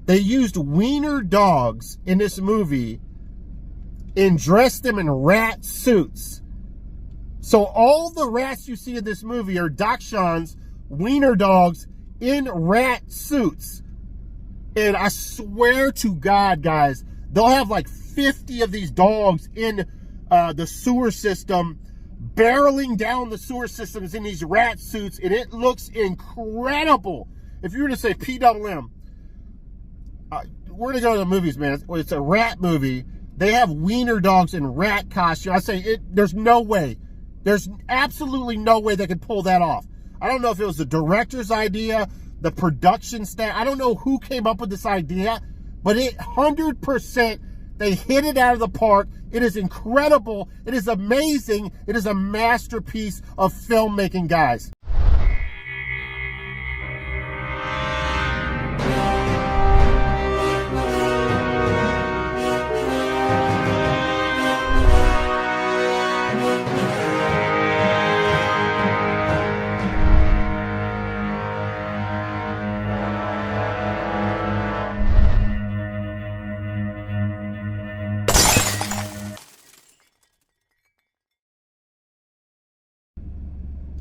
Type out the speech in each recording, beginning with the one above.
They used wiener dogs in this movie and dressed them in rat suits. So all the rats you see in this movie are Dachshunds, wiener dogs in rat suits. And I swear to God, guys, they'll have like 50 of these dogs in the sewer system, barreling down the sewer systems in these rat suits, and it looks incredible. If you were to say PWM, we're going to go to the movies, man. It's a rat movie. They have wiener dogs in rat costume. I say, there's no way. There's absolutely no way they could pull that off. I don't know if it was the director's idea, the production staff. I don't know who came up with this idea, but 100%, they hit it out of the park. It is incredible. It is amazing. It is a masterpiece of filmmaking, guys.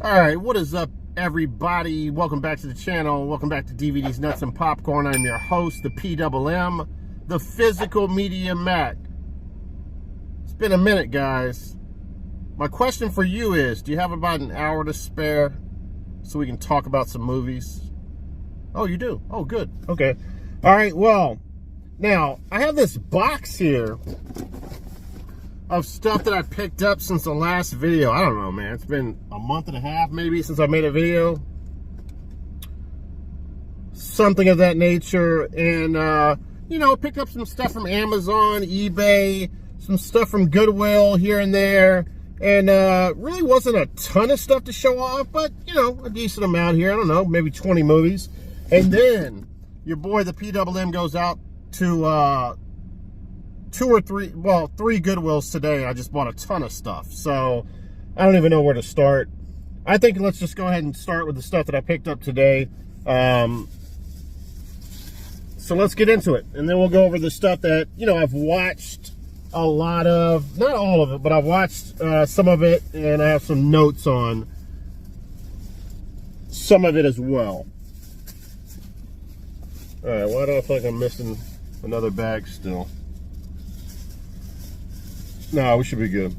Alright, what is up, everybody? Welcome back to the channel. Welcome back to DVDs, Nuts, and Popcorn. I'm your host, the PWM, the Physical Media Mack. It's been a minute, guys. My question for you is, do you have about an hour to spare so we can talk about some movies? Oh, you do? Oh, good. Okay. Alright, well, now, I have this box here of stuff that I picked up since the last video. I don't know, man. It's been a month and a half maybe since I made a video. Something of that nature. And, you know, picked up some stuff from Amazon, eBay, some stuff from Goodwill here and there. And really wasn't a ton of stuff to show off, but, you know, a decent amount here. I don't know, maybe 20 movies. And then your boy, the PWM, goes out to three Goodwills today. I just bought a ton of stuff, so I don't even know where to start. I think let's just go ahead and start with the stuff that I picked up today. So let's get into it, and then we'll go over the stuff that, you know, I've watched a lot of, not all of it, but I've watched some of it, and I have some notes on some of it as well. All right, why do I feel like I'm missing another bag still? No, we should be good.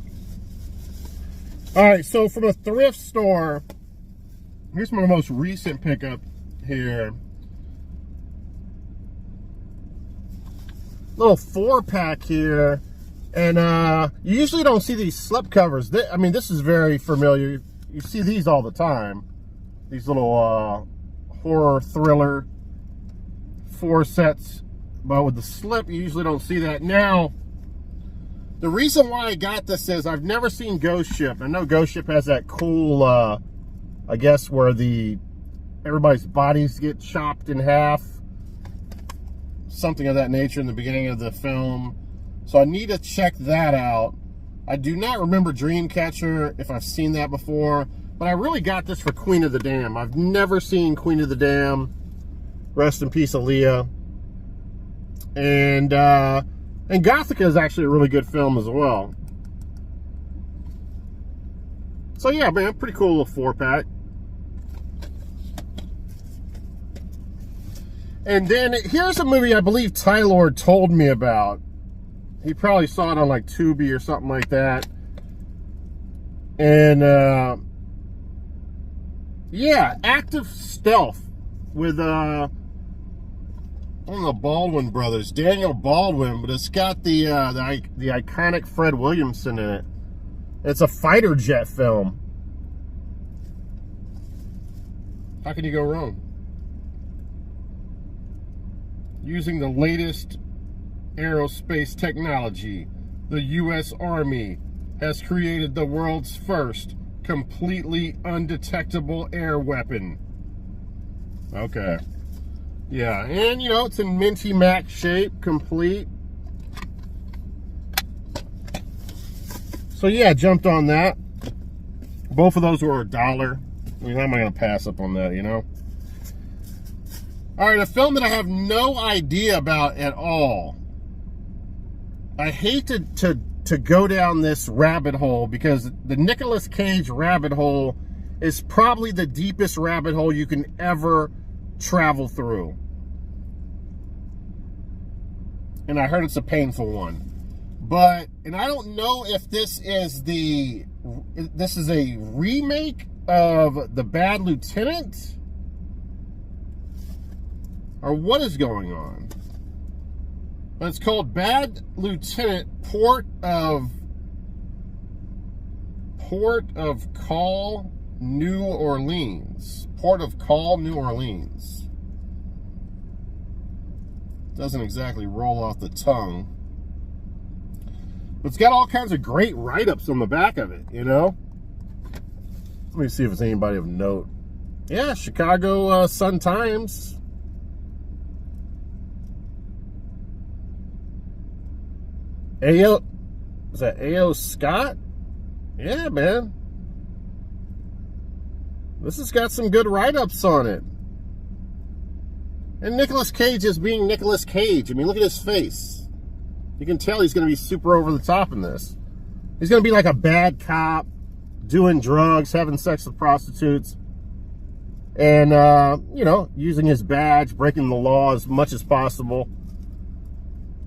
All right, so from a thrift store, here's my most recent pickup here. Little 4-pack here. And you usually don't see these slipcovers. I mean, this is very familiar. You see these all the time. These little horror thriller 4 sets. But with the slip, you usually don't see that. Now, the reason why I got this is I've never seen Ghost Ship. I know Ghost Ship has that cool, I guess, where everybody's bodies get chopped in half. Something of that nature in the beginning of the film. So I need to check that out. I do not remember Dreamcatcher, if I've seen that before. But I really got this for Queen of the Dam. I've never seen Queen of the Dam. Rest in peace, Aaliyah. And Gothica is actually a really good film as well. So yeah, man, pretty cool little 4-pack. And then here's a movie I believe Tyler told me about. He probably saw it on like Tubi or something like that. And yeah, Active Stealth with one of the Baldwin brothers, Daniel Baldwin, but it's got the iconic Fred Williamson in it. It's a fighter jet film. How can you go wrong? Using the latest aerospace technology, the U.S. Army has created the world's first completely undetectable air weapon. Okay. Yeah, and you know, it's in Minty Mac shape, complete. So yeah, jumped on that. Both of those were $1. I mean, how am I going to pass up on that, you know? All right, a film that I have no idea about at all. I hate to go down this rabbit hole because the Nicolas Cage rabbit hole is probably the deepest rabbit hole you can ever travel through. And I heard it's a painful one. And I don't know if this is a remake of The Bad Lieutenant or what is going on. But it's called Bad Lieutenant, Port of Call, New Orleans. Port of Call, New Orleans. Doesn't exactly roll off the tongue. But it's got all kinds of great write-ups on the back of it, you know? Let me see if it's anybody of note. Yeah, Chicago Sun-Times. Is that A.O. Scott? Yeah, man. This has got some good write-ups on it. And Nicolas Cage is being Nicolas Cage. I mean, look at his face. You can tell he's going to be super over the top in this. He's going to be like a bad cop, doing drugs, having sex with prostitutes, and, you know, using his badge, breaking the law as much as possible.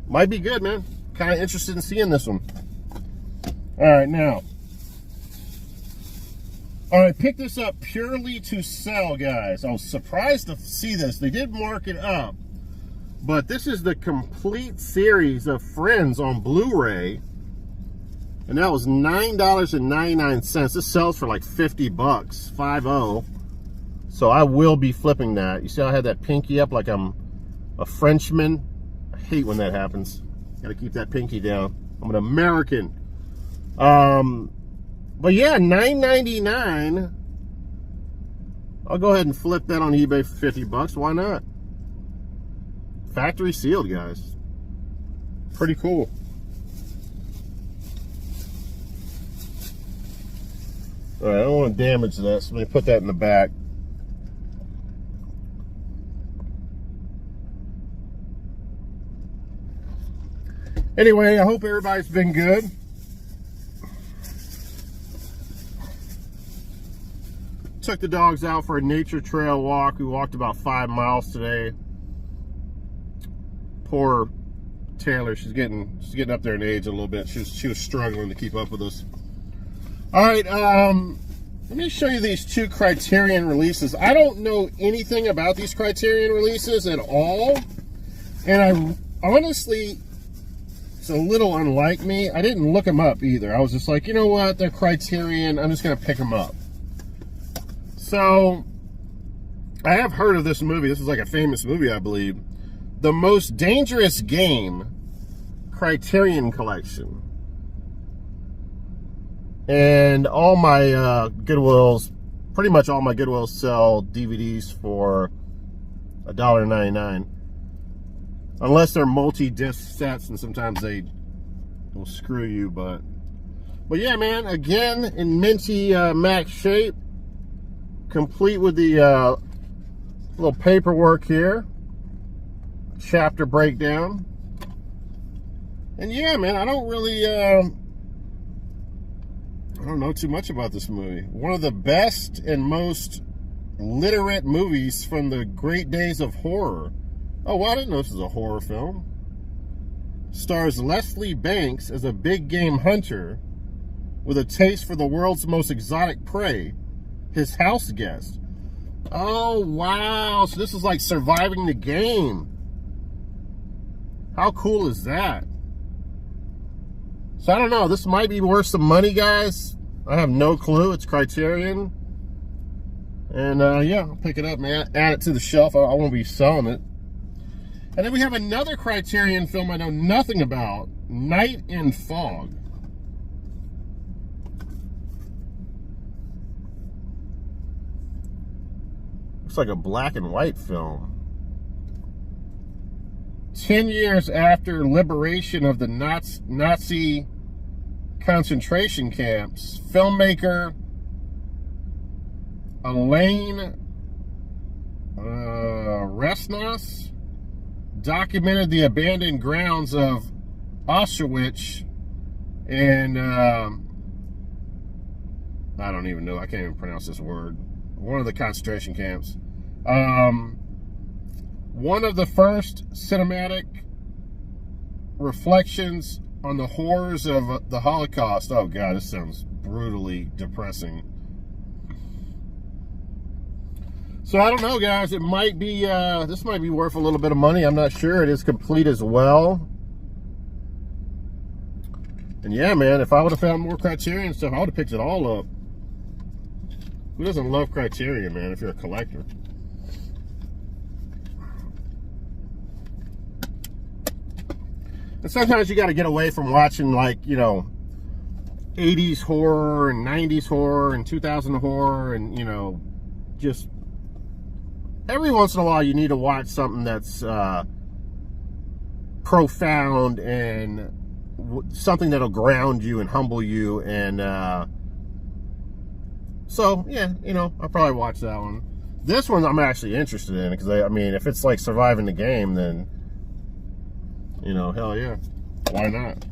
Might be good, man. Kind of interested in seeing this one. All right, now. All right, pick this up purely to sell, guys. I was surprised to see this. They did mark it up. But this is the complete series of Friends on Blu-ray. And that was $9.99. This sells for like 50 bucks, 50. So I will be flipping that. You see how I had that pinky up like I'm a Frenchman? I hate when that happens. Gotta keep that pinky down. I'm an American. But yeah, $9.99. I'll go ahead and flip that on eBay for 50 bucks. Why not? Factory sealed, guys. Pretty cool. All right, I don't want to damage this. Let me put that in the back. Anyway, I hope everybody's been good. Took the dogs out for a nature trail walk. We walked about 5 miles today. Poor Taylor, she's getting up there in age a little bit. She was struggling to keep up with us. All right, let me show you these two Criterion releases. I don't know anything about these Criterion releases at all, and I honestly, it's a little unlike me. I didn't look them up either. I was just like, you know what, they're Criterion. I'm just gonna pick them up. So, I have heard of this movie. This is like a famous movie, I believe. The Most Dangerous Game Criterion Collection. And all my Goodwills, pretty much all my Goodwills sell DVDs for $1.99. Unless they're multi-disc sets, and sometimes they will screw you, but yeah, man, again, in minty Mack shape. Complete with the little paperwork here. Chapter breakdown. And yeah, man, I don't really I don't know too much about this movie. One of the best and most literate movies from the great days of horror. Oh, well, I didn't know this was a horror film. Stars Leslie Banks as a big game hunter with a taste for the world's most exotic prey, his house guest. Oh, wow. So this is like surviving the game. How cool is that? So I don't know. This might be worth some money, guys. I have no clue. It's Criterion. And yeah, I'll pick it up, man. Add it to the shelf. I won't be selling it. And then we have another Criterion film I know nothing about. Night in Fog. Looks like a black and white film. 10 years after liberation of the Nazi concentration camps, filmmaker Elaine Resnas documented the abandoned grounds of Auschwitz and I don't even know. I can't even pronounce this word. One of the concentration camps. One of the first cinematic reflections on the horrors of the Holocaust. Oh God, this sounds brutally depressing. So I don't know, guys. It might be, this might be worth a little bit of money. I'm not sure. It is complete as well. And yeah, man, if I would have found more Criterion stuff, I would have picked it all up. Who doesn't love Criterion, man, if you're a collector? And sometimes you got to get away from watching, like, you know, 80s horror and 90s horror and 2000 horror and, you know, just every once in a while you need to watch something that's profound and something that'll ground you and humble you. And so, yeah, you know, I'll probably watch that one. This one I'm actually interested in because, I mean, if it's like surviving the game, then, you know, hell yeah. Why not?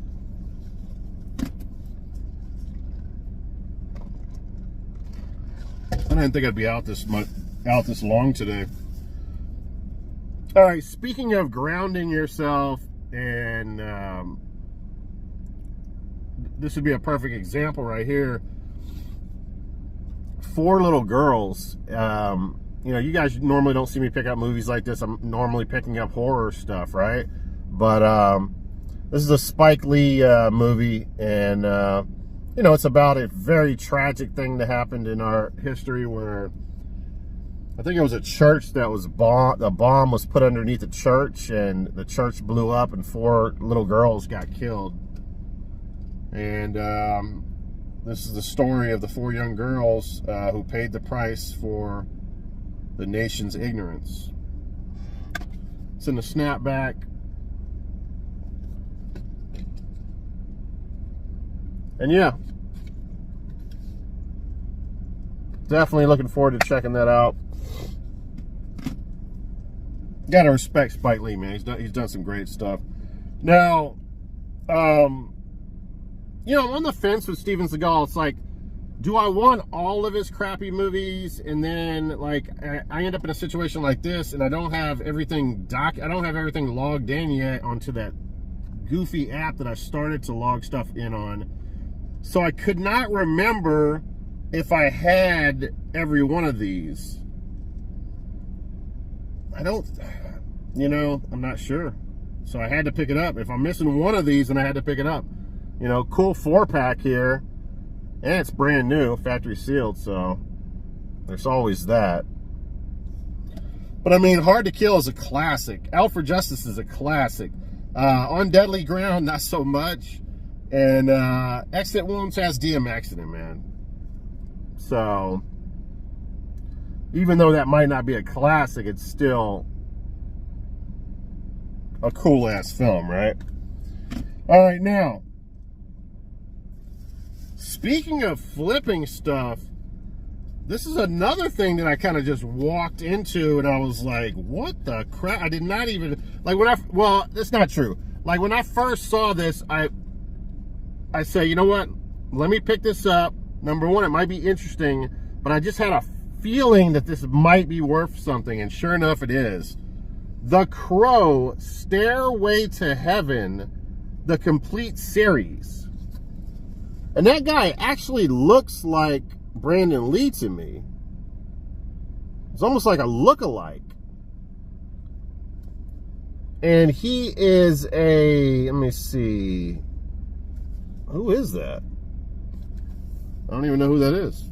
I didn't think I'd be out this long today. All right, speaking of grounding yourself, and this would be a perfect example right here. 4 little girls. You know, you guys normally don't see me pick up movies like this. I'm normally picking up horror stuff, right? But this is a Spike Lee movie, and you know, it's about a very tragic thing that happened in our history where I think it was a church that was bombed. The bomb was put underneath the church, and the church blew up, and 4 little girls got killed. And this is the story of the 4 young girls who paid the price for the nation's ignorance. It's in the snapback. And yeah, definitely looking forward to checking that out. Gotta respect Spike Lee, man. He's done some great stuff. Now, you know, I'm on the fence with Steven Seagal. It's like, do I want all of his crappy movies, and then like I end up in a situation like this, and I don't have everything logged in yet onto that goofy app that I started to log stuff in on. So I could not remember if I had every one of these. You know, I'm not sure. So I had to pick it up. If I'm missing one of these, then I had to pick it up. You know, cool 4-pack here. And it's brand new, factory sealed, so there's always that. But I mean, Hard to Kill is a classic. Out for Justice is a classic. On Deadly Ground, not so much. And Exit Wounds has DMX in it, man. So, even though that might not be a classic, it's still a cool-ass film, right? All right, now, speaking of flipping stuff, this is another thing that I kind of just walked into, and I was like, what the crap? I did not even, like, well, that's not true. Like, when I first saw this, I say, you know what? Let me pick this up. Number one, it might be interesting, but I just had a feeling that this might be worth something, and sure enough, it is. The Crow, Stairway to Heaven, the complete series. And that guy actually looks like Brandon Lee to me. It's almost like a look-alike. And he is let me see. Who is that? I don't even know who that is.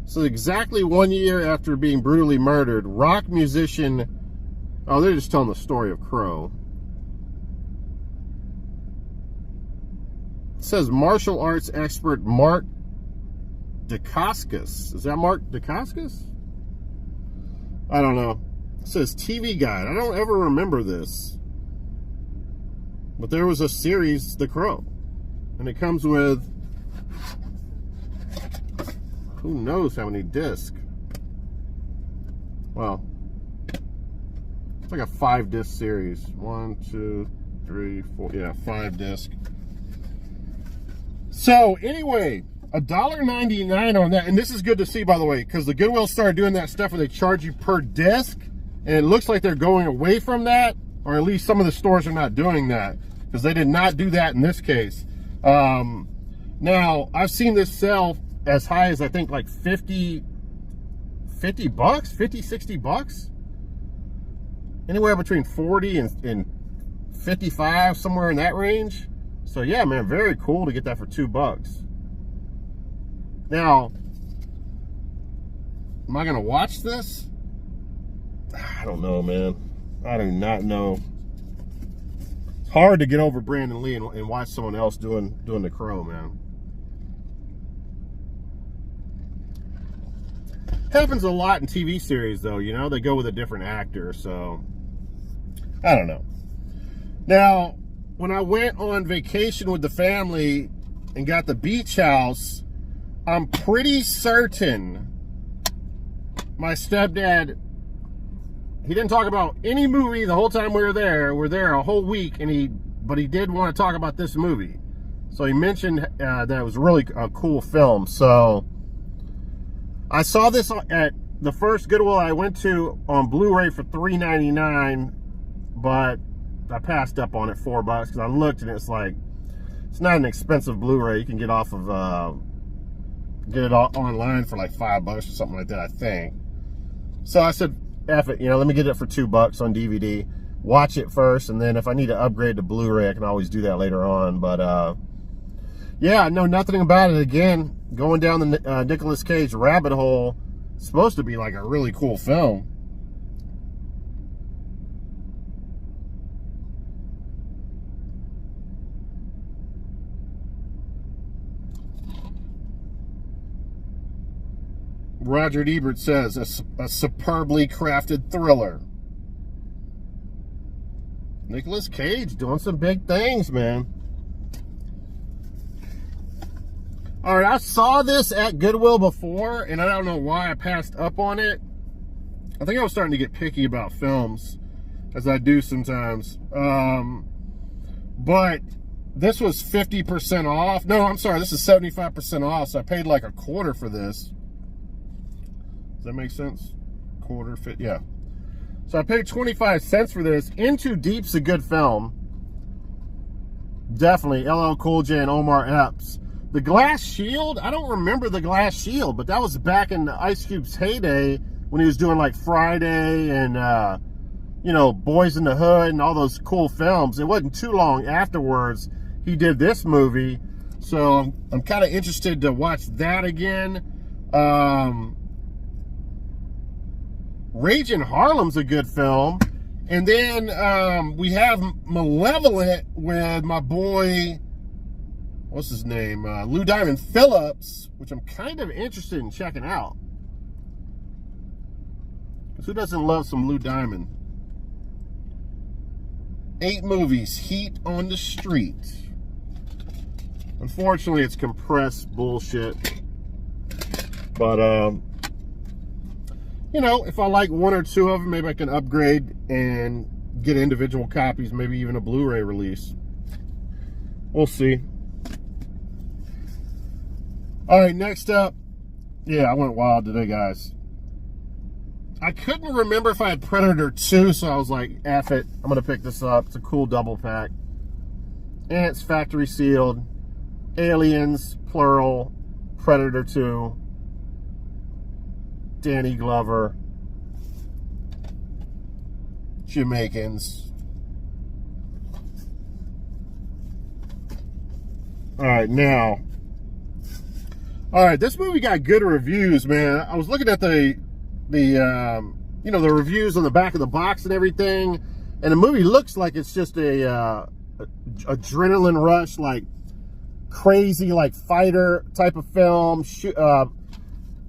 So exactly 1 year after being brutally murdered, rock musician... Oh, they're just telling the story of Crow. It says martial arts expert Mark Dacascos. Is that Mark Dacascos? I don't know. It says TV Guide. I don't ever remember this. But there was a series, The Crow. And it comes with... who knows how many discs. Well, it's like a 5-disc series. 1, 2, 3, 4. Yeah, 5-disc. So anyway, $1.99 on that. And this is good to see, by the way, because the Goodwill started doing that stuff where they charge you per disc. And it looks like they're going away from that. Or at least some of the stores are not doing that. Because they did not do that in this case. Now, I've seen this sell as high as I think like 50 bucks, 50, 60 bucks. Anywhere between 40 and 55, somewhere in that range. So yeah, man, very cool to get that for $2. Now, am I gonna watch this? I don't know, man. I do not know. It's hard to get over Brandon Lee and watch someone else doing the Crow, man. Happens a lot in TV series, though, you know? They go with a different actor, so I don't know. Now, when I went on vacation with the family and got the beach house, I'm pretty certain my stepdad, he didn't talk about any movie the whole time we were there. We're there a whole week, but he did want to talk about this movie. So he mentioned that it was really a cool film. So I saw this at the first Goodwill I went to on Blu-ray for $3.99, but I passed up on it $4 because I looked and it's like, it's not an expensive Blu-ray. You can get off of, get it online for like $5 or something like that, I think. So I said, F it, you know, let me get it for $2 on DVD. Watch it first, and then if I need to upgrade to Blu-ray, I can always do that later on. But yeah, I know nothing about it. Again, going down the Nicolas Cage rabbit hole, it's supposed to be like a really cool film. Roger Ebert says, a superbly crafted thriller. Nicolas Cage doing some big things, man. All right, I saw this at Goodwill before, and I don't know why I passed up on it. I think I was starting to get picky about films, as I do sometimes. But this was 50% off. No, I'm sorry, this is 75% off, so I paid like a quarter for this. Does that make sense? Quarter, fit, yeah. So I paid 25 cents for this. In Too Deep's a good film. Definitely. LL Cool J and Omar Epps. The Glass Shield, I don't remember The Glass Shield, but that was back in Ice Cube's heyday when he was doing like Friday and, you know, Boys in the Hood and all those cool films. It wasn't too long afterwards he did this movie. So I'm kind of interested to watch that again. Rage in Harlem's a good film. And then we have Malevolent with my boy, what's his name? Lou Diamond Phillips, which I'm kind of interested in checking out. Because who doesn't love some Lou Diamond? 8 movies, Heat on the Street. Unfortunately, it's compressed bullshit. But, you know, if I like 1 or 2 of them, maybe I can upgrade and get individual copies, maybe even a Blu-ray release. We'll see. All right, next up. Yeah, I went wild today, guys. I couldn't remember if I had Predator 2, so I was like, F it. I'm going to pick this up. It's a cool double pack. And it's factory sealed. Aliens, plural. Predator 2. Danny Glover, Jamaicans. All right, now. All right, this movie got good reviews, man. I was looking at the you know, the reviews on the back of the box and everything, and the movie looks like it's just a adrenaline rush, like crazy, like fighter type of film.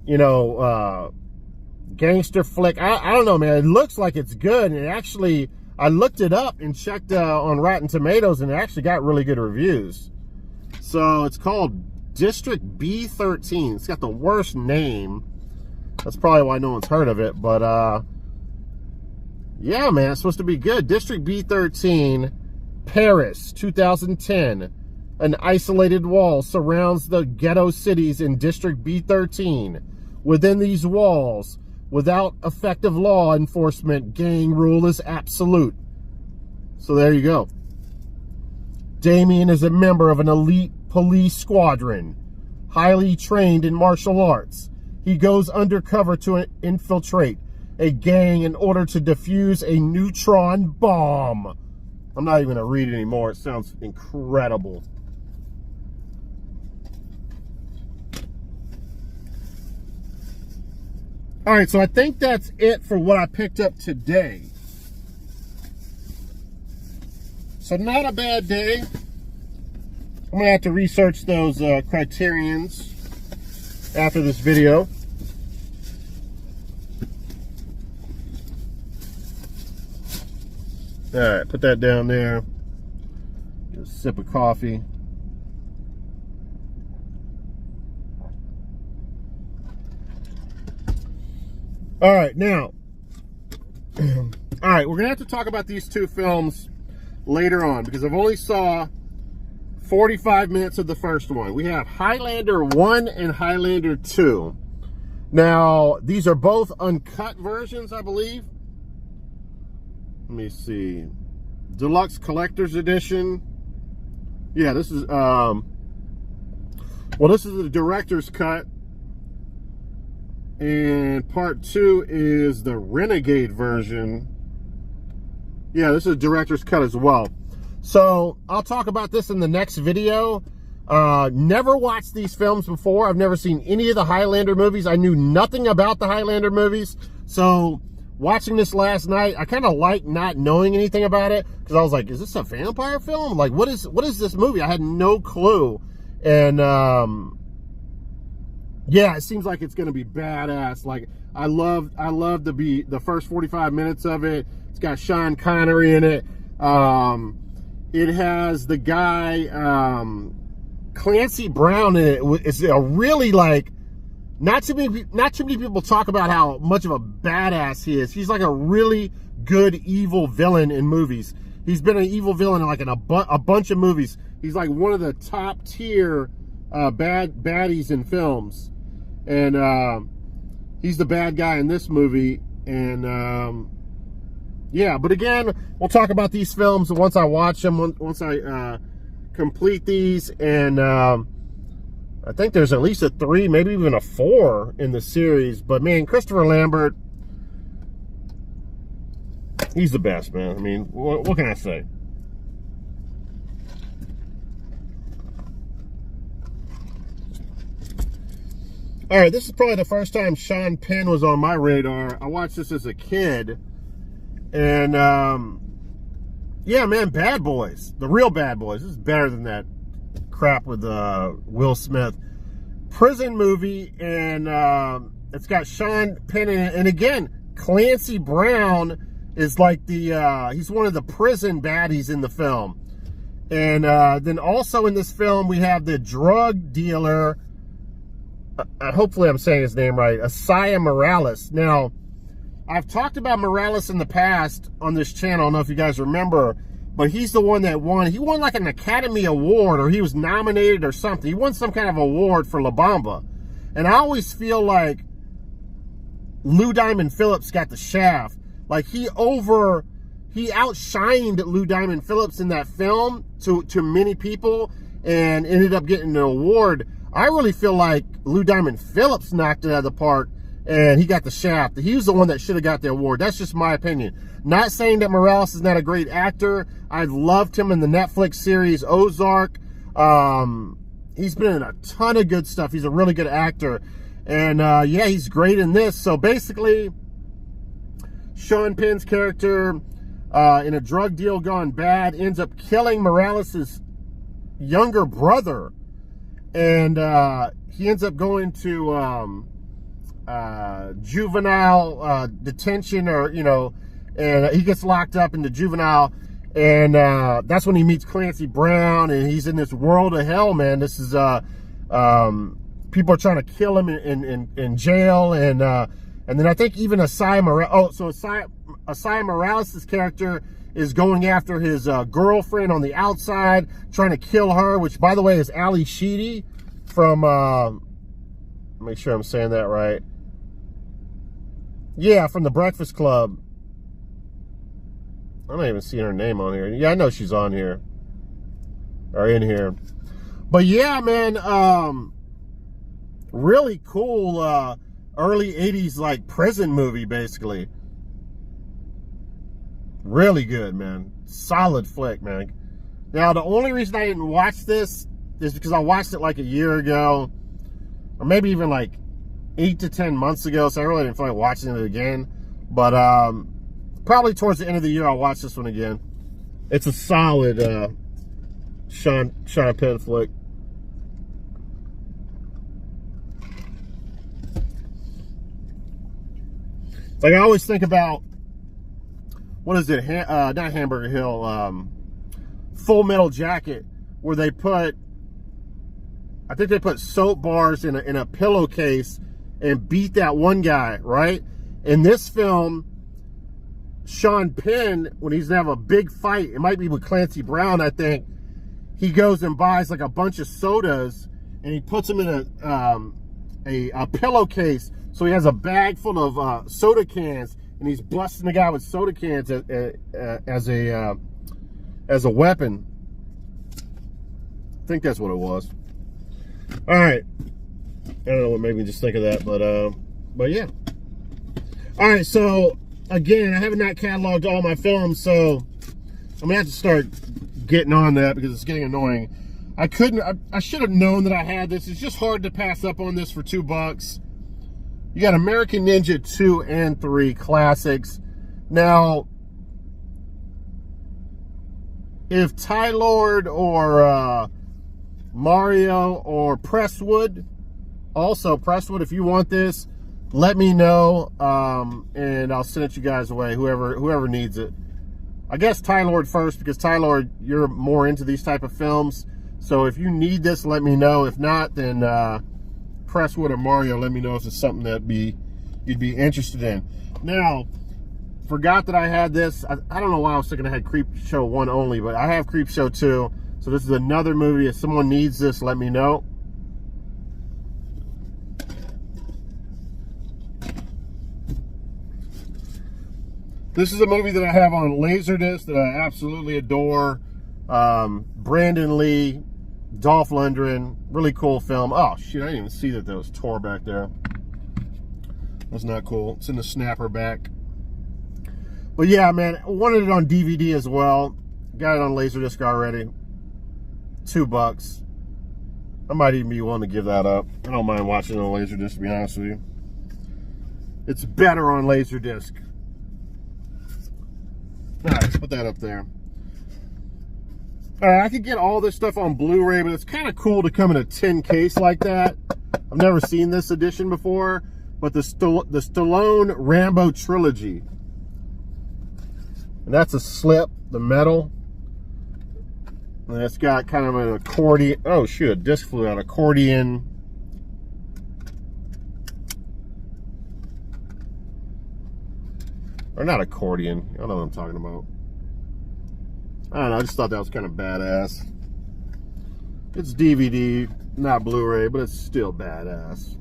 You know, gangster flick. I don't know, man. It looks like it's good. And it actually, I looked it up and checked on Rotten Tomatoes, and it actually got really good reviews. So it's called District B13. It's got the worst name. That's probably why no one's heard of it. But Yeah, man, it's supposed to be good. District B13, Paris, 2010. An isolated wall surrounds the ghetto cities in District B13. Within these walls, without effective law enforcement, gang rule is absolute. So there you go. Damien is a member of an elite police squadron, highly trained in martial arts. He goes undercover to infiltrate a gang in order to defuse a neutron bomb. I'm not even going to read it anymore. It sounds incredible. All right, so I think that's it for what I picked up today. So not a bad day. I'm going to have to research those Criterions after this video. All right, put that down there. Get a sip of coffee. All right, now, all right, we're going to have to talk about these two films later on because I've only saw 45 minutes of the first one. We have Highlander 1 and Highlander 2. Now, these are both uncut versions, I believe. Let me see. Deluxe Collector's Edition. Yeah, this is, well, this is the director's cut. And part 2 is the Renegade version. Yeah, this is a director's cut as well. So, I'll talk about this in the next video. Never watched these films before. I've never seen any of the Highlander movies. I knew nothing about the Highlander movies. So, watching this last night, I kind of like not knowing anything about it. Because I was like, is this a vampire film? Like, what is this movie? I had no clue. And, yeah, it seems like it's going to be badass. Like, I love the first 45 minutes of it. It's got Sean Connery in it. It has the guy, Clancy Brown in it. It's a really, like, not too many people talk about how much of a badass he is. He's like a really good evil villain in movies. He's been an evil villain in like a bunch of movies. He's like one of the top tier baddies in films. And he's the bad guy in this movie. And yeah, but again, we'll talk about these films once I watch them, once I complete these. And I think there's at least a 3, maybe even a 4 in the series. But man, Christopher Lambert, he's the best, man. I mean, what can I say? All right, this is probably the first time Sean Penn was on my radar. I watched this as a kid. And, yeah, man, Bad Boys. The real Bad Boys. This is better than that crap with Will Smith. Prison movie, and it's got Sean Penn in it. And again, Clancy Brown is like the, he's one of the prison baddies in the film. And then also in this film, we have the drug dealer, hopefully I'm saying his name right, Asaya Morales. Now, I've talked about Morales in the past on this channel. I don't know if you guys remember, but he's the one that won. He won like an Academy Award, or he was nominated or something. He won some kind of award for La Bamba. And I always feel like Lou Diamond Phillips got the shaft. Like he outshined Lou Diamond Phillips in that film to many people and ended up getting an award. I really feel like Lou Diamond Phillips knocked it out of the park and he got the shaft. He was the one that should have got the award. That's just my opinion. Not saying that Morales is not a great actor. I loved him in the Netflix series Ozark. He's been in a ton of good stuff. He's a really good actor. And yeah, he's great in this. So basically, Sean Penn's character in a drug deal gone bad ends up killing Morales' younger brother. And he ends up going to juvenile detention, or, you know, and he gets locked up into juvenile. And that's when he meets Clancy Brown, and he's in this world of hell, man. This is, people are trying to kill him in jail. And then I think even Asaya Morales, Asai Morales' character is going after his girlfriend on the outside, trying to kill her, which, by the way, is Ali Sheedy from, make sure I'm saying that right. Yeah, from The Breakfast Club. I'm not even seeing her name on here. Yeah, I know she's on here. Or in here. But yeah, man, really cool early 80s, like, prison movie, basically. Really good, man. Solid flick, man. Now, the only reason I didn't watch this is because I watched it like a year ago, or maybe even like 8 to 10 months ago, so I really didn't feel like watching it again. But probably towards the end of the year, I'll watch this one again. It's a solid Sean Penn flick. Like, I always think about, what is it? Not Hamburger Hill. Full Metal Jacket, where they put, I think they put soap bars in a pillowcase and beat that one guy, right? In this film, Sean Penn, when he's gonna have a big fight, it might be with Clancy Brown, I think, he goes and buys like a bunch of sodas and he puts them in a pillowcase. So he has a bag full of soda cans, and he's busting the guy with soda cans as a weapon. I think that's what it was. All right. I don't know what made me just think of that, but yeah. All right, so again, I have not cataloged all my films, so I'm gonna have to start getting on that because it's getting annoying. I should have known that I had this. It's just hard to pass up on this for $2. You got American Ninja 2 and 3 classics. Now, if Ty Lord or Mario or Presswood, also Presswood, if you want this, let me know, and I'll send it you guys away, whoever needs it. I guess Ty Lord first, because Ty Lord, you're more into these type of films. So if you need this, let me know. If not, then Presswood or Mario, let me know if it's something that you'd be interested in. Now, forgot that I had this. I don't know why I was thinking I had Creepshow 1 only, but I have Creepshow 2. So this is another movie. If someone needs this, let me know. This is a movie that I have on Laserdisc that I absolutely adore. Brandon Lee, Dolph Lundgren, really cool film. Oh, shit, I didn't even see that was tore back there. That's not cool. It's in the snapper back. But yeah, man, I wanted it on DVD as well. Got it on Laserdisc already. $2. I might even be willing to give that up. I don't mind watching it on Laserdisc, to be honest with you. It's better on Laserdisc. All right, let's put that up there. All right, I could get all this stuff on Blu-ray, but it's kind of cool to come in a tin case like that. I've never seen this edition before, but the Stallone Rambo trilogy. And that's a slip, the metal. And it's got kind of an accordion. Oh, shoot, a disc flew out. Accordion. Or not accordion. I don't know what I'm talking about. I don't know. I just thought that was kind of badass. It's DVD, not Blu-ray, but it's still badass.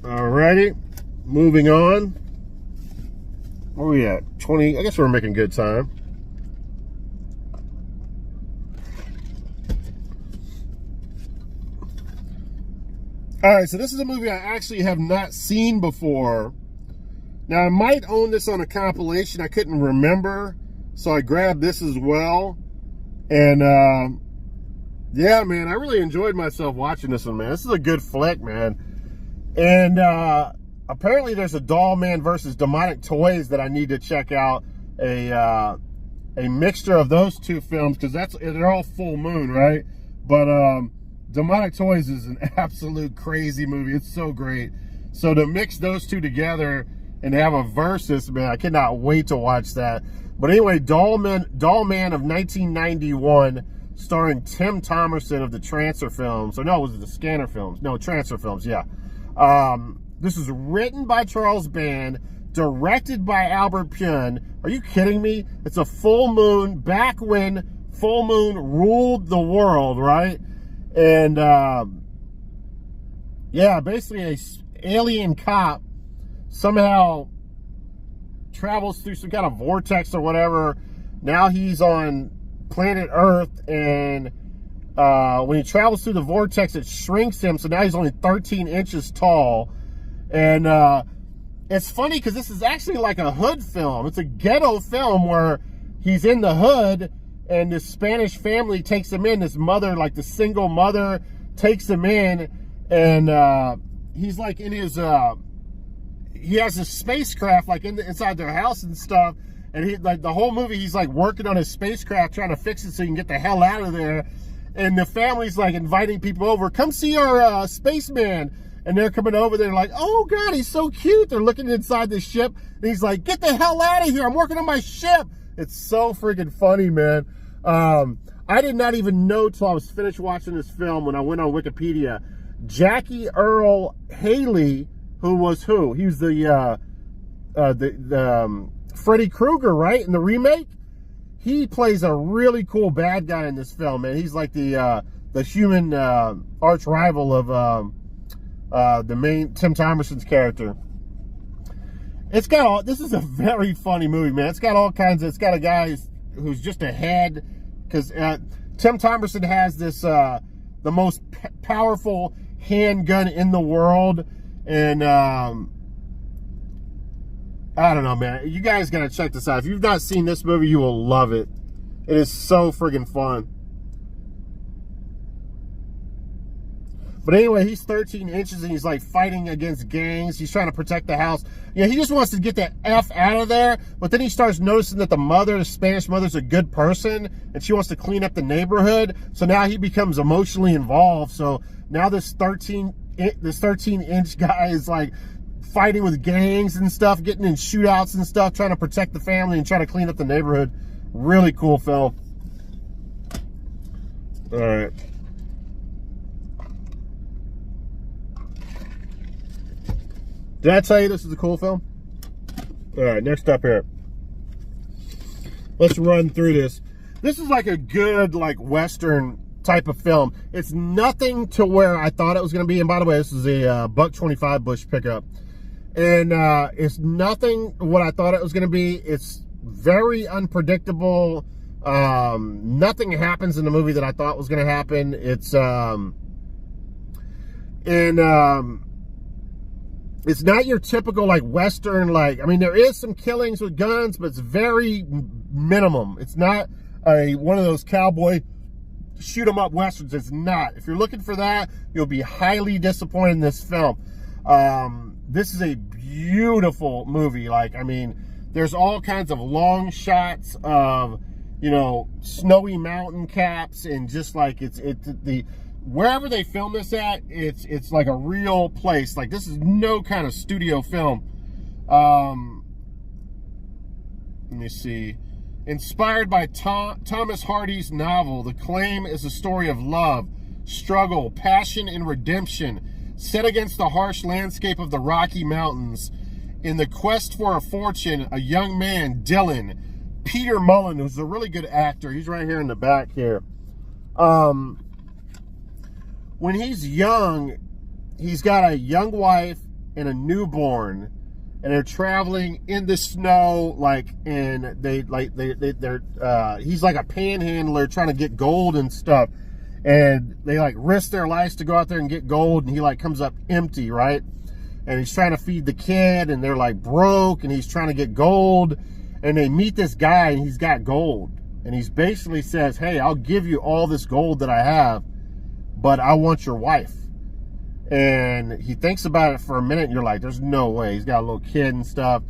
Alrighty. Moving on. Where are we at? 20. I guess we're making good time. Alright, so this is a movie I actually have not seen before. Now, I might own this on a compilation. I couldn't remember, so I grabbed this as well. And, yeah, man, I really enjoyed myself watching this one, man. This is a good flick, man. And, apparently there's a Doll Man versus Demonic Toys that I need to check out. A mixture of those two films, because they're all full moon, right? But, Demonic Toys is an absolute crazy movie. It's so great. So to mix those two together and have a versus, man, I cannot wait to watch that. But anyway, Doll Man of 1991, starring Tim Thomerson of the Transfer films. Or no, was it the Scanner films? No, Transfer films, yeah. This is written by Charles Band, directed by Albert Pyun. Are you kidding me? It's a full moon, back when full moon ruled the world, right? And yeah, basically a alien cop somehow travels through some kind of vortex or whatever. Now he's on planet Earth, and when he travels through the vortex, it shrinks him, so now he's only 13 inches tall. And it's funny because this is actually like a hood film. It's a ghetto film where he's in the hood, and this Spanish family takes him in. This mother, like the single mother, takes him in, and he's like in his he has a spacecraft like inside their house and stuff, and he, like, the whole movie he's like working on his spacecraft trying to fix it so he can get the hell out of there. And the family's like inviting people over, come see our spaceman. And they're coming over there like, oh God, he's so cute. They're looking inside the ship, and he's like, get the hell out of here, I'm working on my ship. It's so freaking funny, man. I did not even know till I was finished watching this film when I went on Wikipedia. Jackie Earle Haley, who was who? He was the Freddy Krueger, right, in the remake? He plays a really cool bad guy in this film, man. He's like the human arch rival of the main Tim Thomerson's character. It's got all. This is a very funny movie, man. It's got all kinds of. It's got a guy who's just a head, because Tim Thomerson has this the most powerful handgun in the world, and I don't know, man. You guys gotta check this out. If you've not seen this movie, you will love it. It is so friggin' fun. But anyway, he's 13 inches and he's like fighting against gangs. He's trying to protect the house. Yeah, he just wants to get the F out of there. But then he starts noticing that the Spanish mother's a good person, and she wants to clean up the neighborhood. So now he becomes emotionally involved. So now this 13-inch guy is like fighting with gangs and stuff, getting in shootouts and stuff, trying to protect the family and trying to clean up the neighborhood. Really cool film. All right. Did I tell you this is a cool film? All right, next up here. Let's run through this. This is like a good, like, Western type of film. It's nothing to where I thought it was going to be. And by the way, this is a $1.25 Bush pickup. And it's nothing what I thought it was going to be. It's very unpredictable. Nothing happens in the movie that I thought was going to happen. It's it's not your typical, like, Western, like, I mean, there is some killings with guns, but it's very minimum. It's not one of those cowboy shoot 'em up Westerns. It's not. If you're looking for that, you'll be highly disappointed in this film. This is a beautiful movie. Like, I mean, there's all kinds of long shots of, you know, snowy mountain caps, and just like wherever they film this at, it's like a real place. Like, this is no kind of studio film. Let me see. Inspired by Thomas Hardy's novel, The Claim is a story of love, struggle, passion, and redemption, set against the harsh landscape of the Rocky Mountains. In the quest for a fortune, a young man, Dylan, Peter Mullen, who's a really good actor, he's right here in the back here. When he's young, he's got a young wife and a newborn, and they're traveling in the snow, like, and he's like a panhandler trying to get gold and stuff, and they like risk their lives to go out there and get gold, and he like comes up empty, right? And he's trying to feed the kid, and they're like broke, and he's trying to get gold, and they meet this guy, and he's got gold, and he's basically says, hey, I'll give you all this gold that I have, but I want your wife. And he thinks about it for a minute, and you're like, there's no way. He's got a little kid and stuff.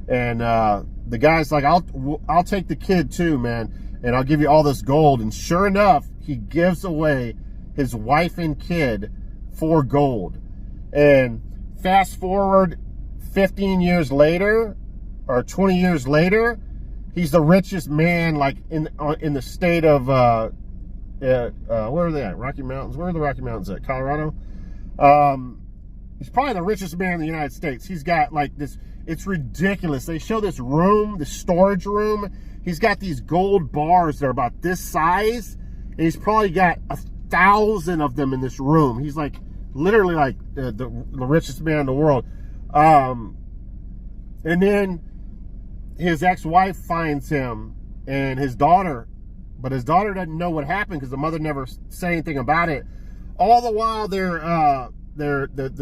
And the guy's like, I'll take the kid too, man, and I'll give you all this gold. And sure enough, he gives away his wife and kid for gold. And fast forward 15 years later, or 20 years later, he's the richest man, like, in the state of where are they at? Rocky Mountains. Where are the Rocky Mountains at? Colorado? He's probably the richest man in the United States. He's got like this, it's ridiculous. They show this room, the storage room. He's got these gold bars that are about this size. And he's probably got 1,000 of them in this room. He's like literally like the richest man in the world. And then his ex-wife finds him and his daughter, but his daughter doesn't know what happened because the mother never said anything about it. All the while the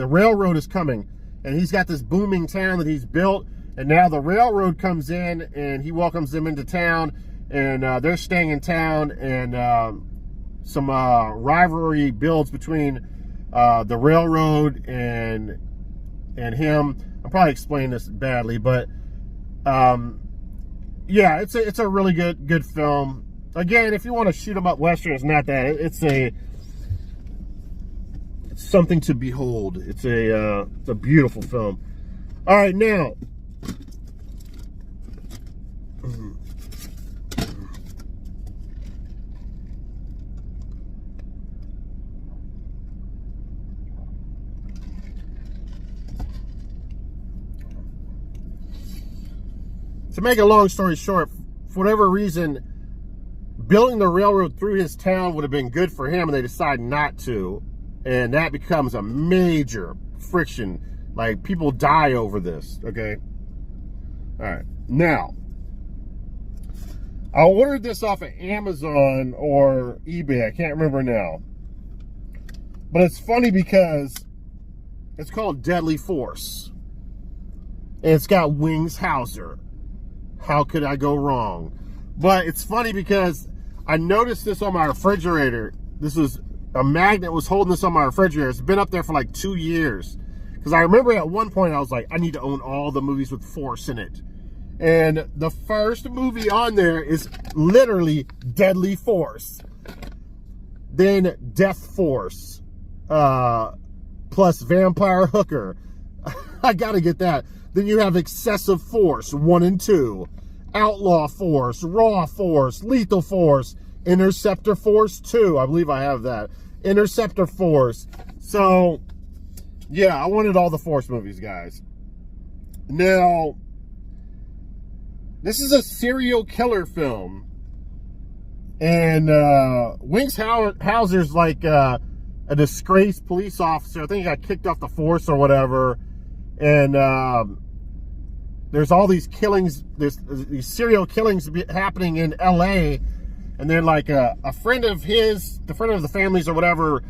railroad is coming, and he's got this booming town that he's built, and now the railroad comes in and he welcomes them into town, and they're staying in town, and some rivalry builds between the railroad and him. I'm probably explaining this badly, but yeah, it's a really good film. Again, if you want to shoot 'em up Western, it's not that. It's something to behold. It's a beautiful film. All right, now to make a long story short, for whatever reason, building the railroad through his town would have been good for him, and they decide not to. And that becomes a major friction. Like, people die over this, okay? All right. Now, I ordered this off of Amazon or eBay. I can't remember now. But it's funny because it's called Deadly Force. And it's got Wings Hauser. How could I go wrong? But it's funny because I noticed this on my refrigerator. This was a magnet was holding this on my refrigerator. It's been up there for like 2 years. Because I remember at one point I was like, I need to own all the movies with Force in it. And the first movie on there is literally Deadly Force. Then Death Force. Plus Vampire Hooker. I gotta get that. Then you have Excessive Force 1 and 2. Outlaw Force. Raw Force. Lethal Force. Interceptor Force 2. I believe I have that. Interceptor Force. So, yeah, I wanted all the Force movies, guys. Now, this is a serial killer film. And Wings Hauser's like a disgraced police officer. I think he got kicked off the force or whatever. And there's all these killings, there's these serial killings happening in L.A., and then like a friend of his, the friend of the family's or whatever,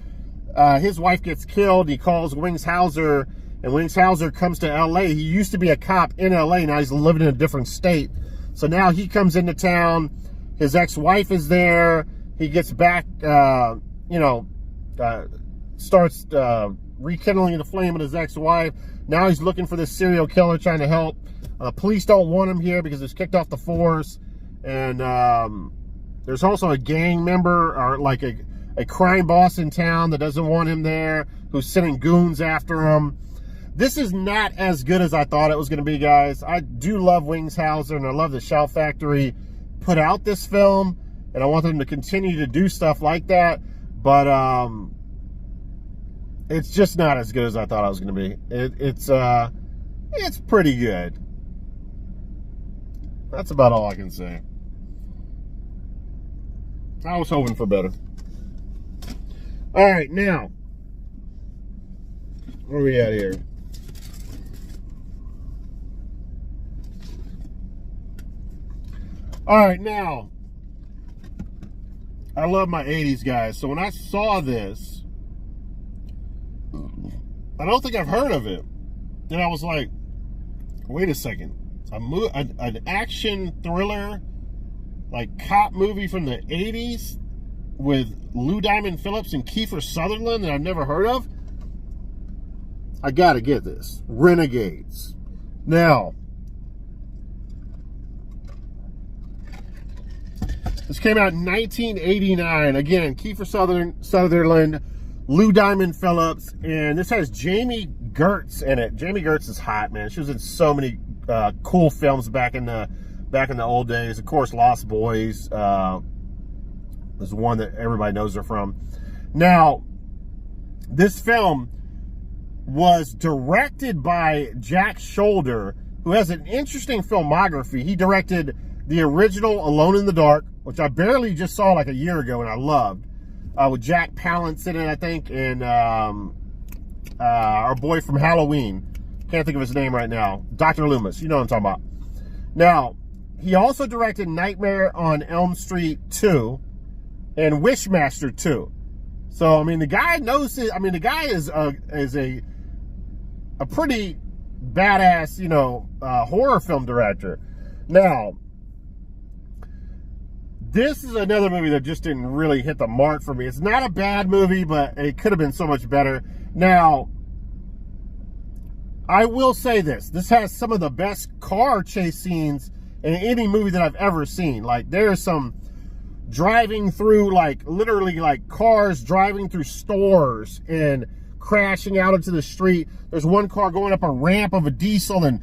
his wife gets killed. He calls Wings Hauser, and Wings Hauser comes to L.A. He used to be a cop in L.A. Now he's living in a different state. So now he comes into town. His ex-wife is there. He gets back, starts rekindling the flame with his ex-wife. Now he's looking for this serial killer, trying to help. Police don't want him here because he's kicked off the force. And there's also a gang member or like a crime boss in town that doesn't want him there, who's sending goons after him. This is not as good as I thought it was going to be, guys. I do love Wings Hauser, and I love the Shout Factory put out this film, and I want them to continue to do stuff like that. But it's just not as good as I thought it was going to be. It's pretty good. That's about all I can say. I was hoping for better. All right, now, where are we at here? All right, now, I love my 80s, guys. So when I saw this, I don't think I've heard of it. And I was like, wait a second. An action thriller, like cop movie from the 80s with Lou Diamond Phillips and Kiefer Sutherland that I've never heard of? I gotta get this. Renegades. Now, this came out in 1989. Again, Kiefer Sutherland, Lou Diamond Phillips, and this has Jamie Gertz in it. Jamie Gertz is hot, man. She was in so many cool films back in the old days. Of course, Lost Boys is one that everybody knows her from. Now, this film, was directed by Jack Shoulder, who has an interesting filmography. He directed the original Alone in the Dark, which I barely just saw like a year ago and I loved, with Jack Palance in it, I think, and our boy from Halloween. Can't think of his name right now. Dr. Loomis. You know what I'm talking about. Now, he also directed Nightmare on Elm Street 2 and Wishmaster 2. So, I mean, the guy knows it. I mean, the guy is a pretty badass, you know, horror film director. Now, this is another movie that just didn't really hit the mark for me. It's not a bad movie, but it could have been so much better. Now, I will say this. This has some of the best car chase scenes in any movie that I've ever seen. Like, there's some driving through, like, literally, like, cars driving through stores and crashing out into the street. There's one car going up a ramp of a diesel and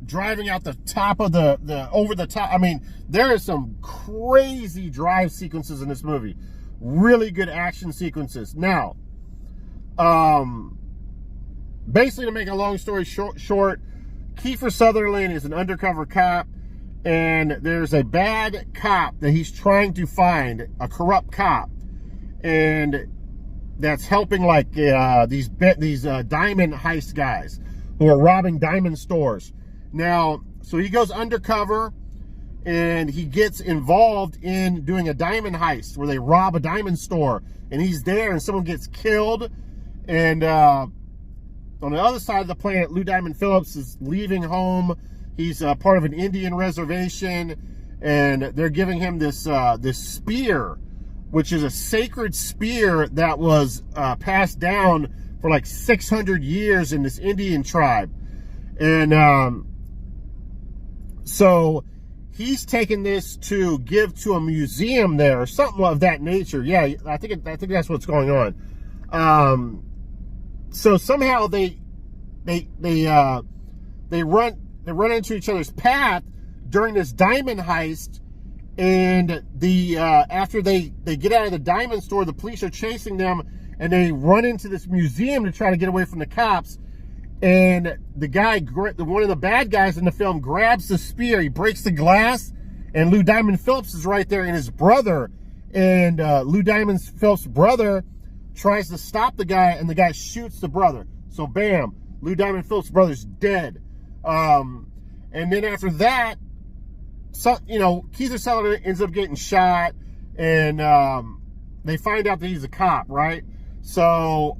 driving out the top of the over the top. I mean, there is some crazy drive sequences in this movie. Really good action sequences. Now, basically, to make a long story short, Kiefer Sutherland is an undercover cop, and there's a bad cop that he's trying to find, a corrupt cop, and that's helping like these diamond heist guys who are robbing diamond stores. Now, so he goes undercover and he gets involved in doing a diamond heist where they rob a diamond store, and he's there and someone gets killed. And on the other side of the planet, Lou Diamond Phillips is leaving home. He's part of an Indian reservation, and they're giving him this this spear, which is a sacred spear that was passed down for like 600 years in this Indian tribe. And so he's taken this to give to a museum there or something of that nature. Yeah, I think that's what's going on. So somehow they run into each other's path during this diamond heist, and after they get out of the diamond store, the police are chasing them, and they run into this museum to try to get away from the cops. And the guy, one of the bad guys in the film, grabs the spear. He breaks the glass, and Lou Diamond Phillips is right there, and his brother. And Lou Diamond Phillips' brother tries to stop the guy, and the guy shoots the brother. So, bam, Lou Diamond Phillips' brother's dead. And then after that, so, you know, Kiefer Sutherland ends up getting shot, and they find out that he's a cop, right? So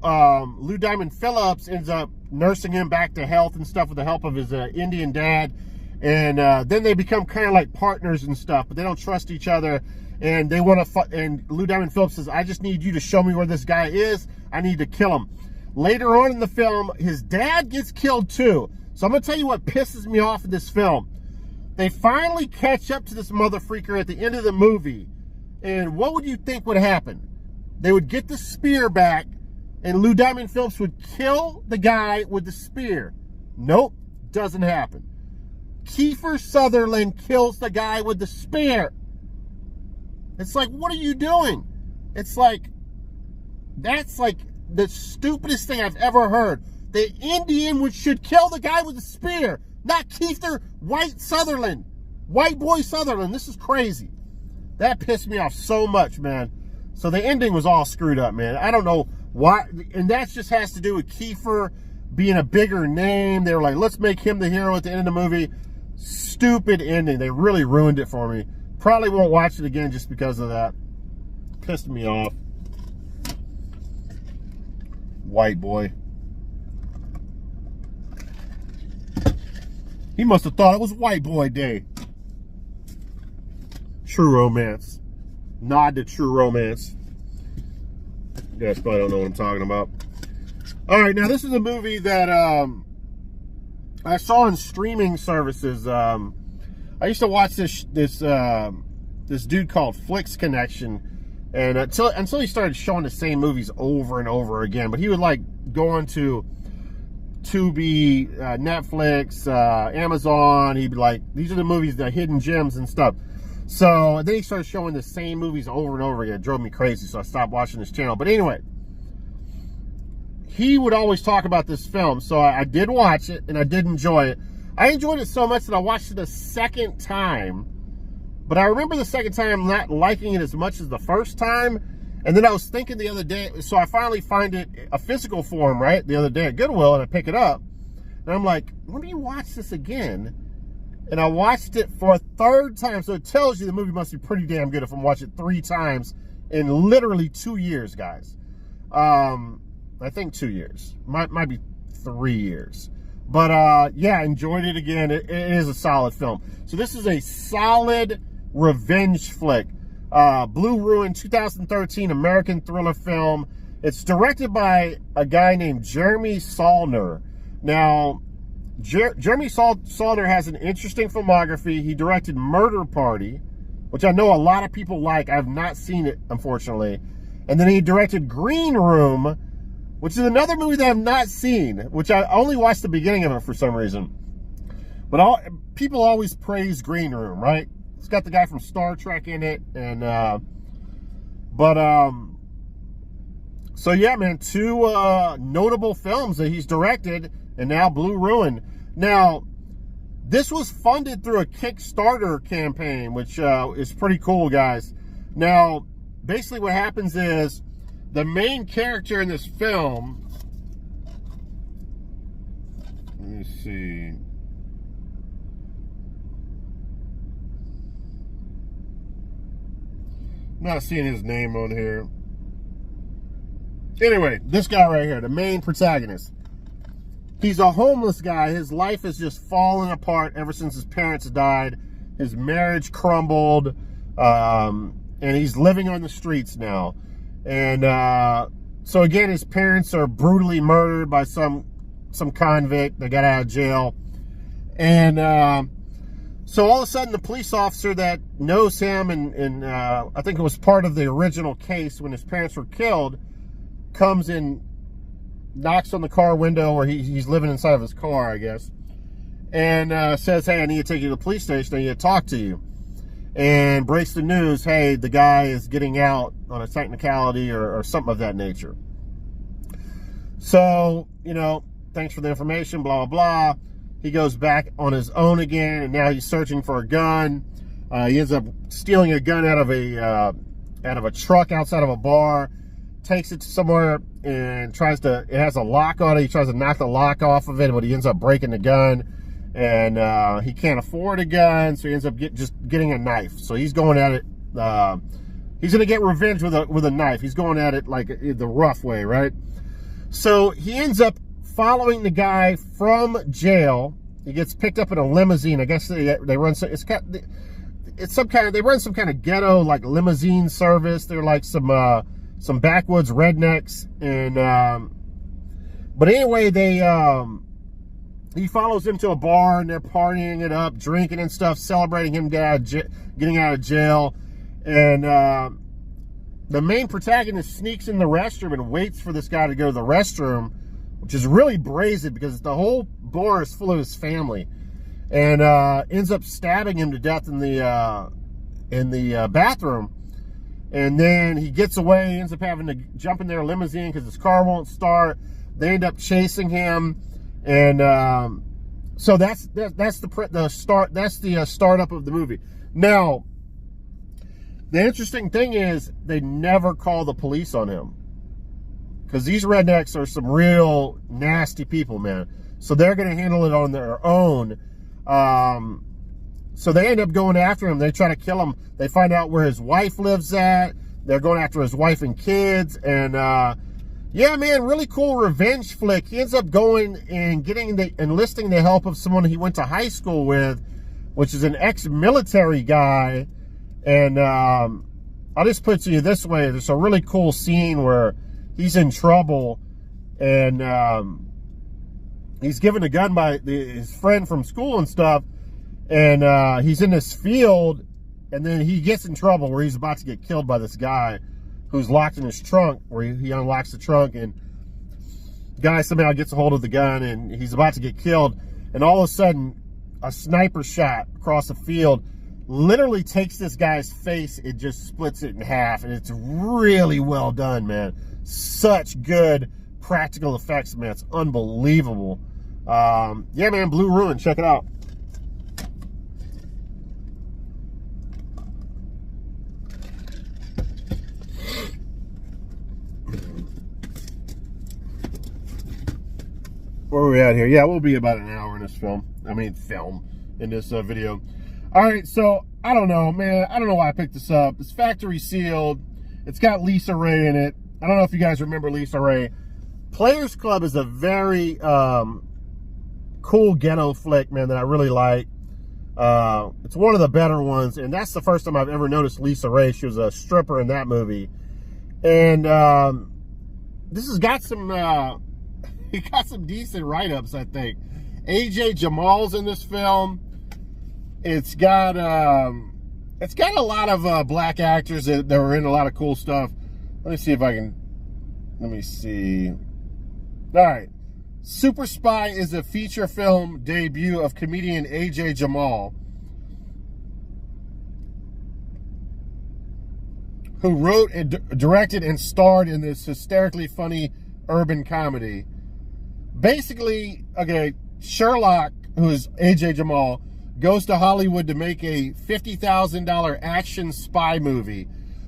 Lou Diamond Phillips ends up nursing him back to health and stuff with the help of his Indian dad. And then they become kind of like partners and stuff, but they don't trust each other. And they want to, and Lou Diamond Phillips says, I just need you to show me where this guy is. I need to kill him. Later on in the film, his dad gets killed too. So I'm going to tell you what pisses me off in this film. They finally catch up to this mother freaker at the end of the movie. And what would you think would happen? They would get the spear back, and Lou Diamond Phillips would kill the guy with the spear. Nope, doesn't happen. Kiefer Sutherland kills the guy with the spear. It's like, what are you doing? It's like, that's like the stupidest thing I've ever heard. The Indian should kill the guy with the spear, not Kiefer White Sutherland. White boy Sutherland. This is crazy. That pissed me off so much, man. So the ending was all screwed up, man. I don't know why. And that just has to do with Kiefer being a bigger name. They were like, let's make him the hero at the end of the movie. Stupid ending. They really ruined it for me. Probably won't watch it again just because of that. Pissed me off. White boy. He must have thought it was White Boy Day. True Romance. Nod to True Romance. You guys probably don't know what I'm talking about. Alright, now this is a movie that I saw on streaming services. I used to watch this dude called Flix Connection, and until he started showing the same movies over and over again. But he would like go on to Tubi, Netflix, Amazon. He'd be like, these are the movies, the hidden gems and stuff. So then he started showing the same movies over and over again. It drove me crazy, so I stopped watching this channel. But anyway, he would always talk about this film. So I did watch it, and I did enjoy it. I enjoyed it so much that I watched it a second time. But I remember the second time not liking it as much as the first time. And then I was thinking the other day, so I finally find it a physical form, right, the other day at Goodwill, and I pick it up. And I'm like, let me watch this again. And I watched it for a third time. So it tells you the movie must be pretty damn good if I'm watching it 3 times in literally 2 years, guys. I think 2 years. Might be 3 years. But yeah, enjoyed it again. It is a solid film. So this is a solid revenge flick. Blue Ruin, 2013 American thriller film. It's directed by a guy named Jeremy Saulnier. Now, Jeremy Saulnier has an interesting filmography. He directed Murder Party, which I know a lot of people like. I have not seen it, unfortunately. And then he directed Green Room, which is another movie that I have not seen, which I only watched the beginning of it for some reason. But people always praise Green Room, right? It's got the guy from Star Trek in it. And, so yeah, man, 2 notable films that he's directed, and now Blue Ruin. Now, this was funded through a Kickstarter campaign, which is pretty cool, guys. Now, basically what happens is the main character in this film, let me see. I'm not seeing his name on here. Anyway, this guy right here, the main protagonist. He's a homeless guy. His life has just fallen apart ever since his parents died. His marriage crumbled. And he's living on the streets now. And so again, his parents are brutally murdered by some convict. They got out of jail. And so all of a sudden, the police officer that knows him, and I think it was part of the original case when his parents were killed, comes in, knocks on the car window where he's living inside of his car, I guess, and says, hey, I need to take you to the police station. I need to talk to you. And breaks the news, hey, the guy is getting out on a technicality or something of that nature. So, you know, thanks for the information, blah, blah, blah. He goes back on his own again, and now he's searching for a gun. He ends up stealing a gun out of a truck outside of a bar, takes it to somewhere and it has a lock on it. He tries to knock the lock off of it, but he ends up breaking the gun. And he can't afford a gun, so he ends up just getting a knife. So he's going at it. He's going to get revenge with a knife. He's going at it like the rough way, right? So he ends up following the guy from jail. He gets picked up in a limousine. I guess they run they run some kind of ghetto like limousine service. They're like some backwoods rednecks, and but anyway, he follows him to a bar, and they're partying it up, drinking and stuff, celebrating him getting out of jail. And the main protagonist sneaks in the restroom and waits for this guy to go to the restroom, which is really brazen because the whole bar is full of his family, and ends up stabbing him to death in the bathroom. And then he gets away. He ends up having to jump in their limousine because his car won't start. They end up chasing him. And so that's the startup of the movie. Now, the interesting thing is they never call the police on him, because these rednecks are some real nasty people, man. So they're going to handle it on their own. So they end up going after him. They try to kill him. They find out where his wife lives at. They're going after his wife and kids, and yeah, man, really cool revenge flick. He ends up going and enlisting the help of someone he went to high school with, which is an ex-military guy. And I'll just put it to you this way. There's a really cool scene where he's in trouble, and he's given a gun by his friend from school and stuff. And he's in this field, and then he gets in trouble where he's about to get killed by this guy who's locked in his trunk, where he unlocks the trunk, and the guy somehow gets a hold of the gun, and he's about to get killed. And all of a sudden, a sniper shot across the field literally takes this guy's face. It just splits it in half, and it's really well done, man. Such good practical effects, man. It's unbelievable. Yeah, man, Blue Ruin. Check it out. Where are we at here? Yeah, we'll be about an hour in this film. In this video. All right, so I don't know, man. I don't know why I picked this up. It's factory sealed. It's got Lisa Ray in it. I don't know if you guys remember Lisa Ray. Players Club is a very cool ghetto flick, man, that I really like. It's one of the better ones, and that's the first time I've ever noticed Lisa Ray. She was a stripper in that movie. And this has got some it got some decent write-ups, I think. AJ Jamal's in this film. It's got a lot of black actors that were in a lot of cool stuff. Let me see if I can. Let me see. All right. Super Spy is a feature film debut of comedian AJ Jamal, who wrote and directed and starred in this hysterically funny urban comedy. Basically, okay, Sherlock, who is AJ Jamal, goes to Hollywood to make a $50,000 action spy movie.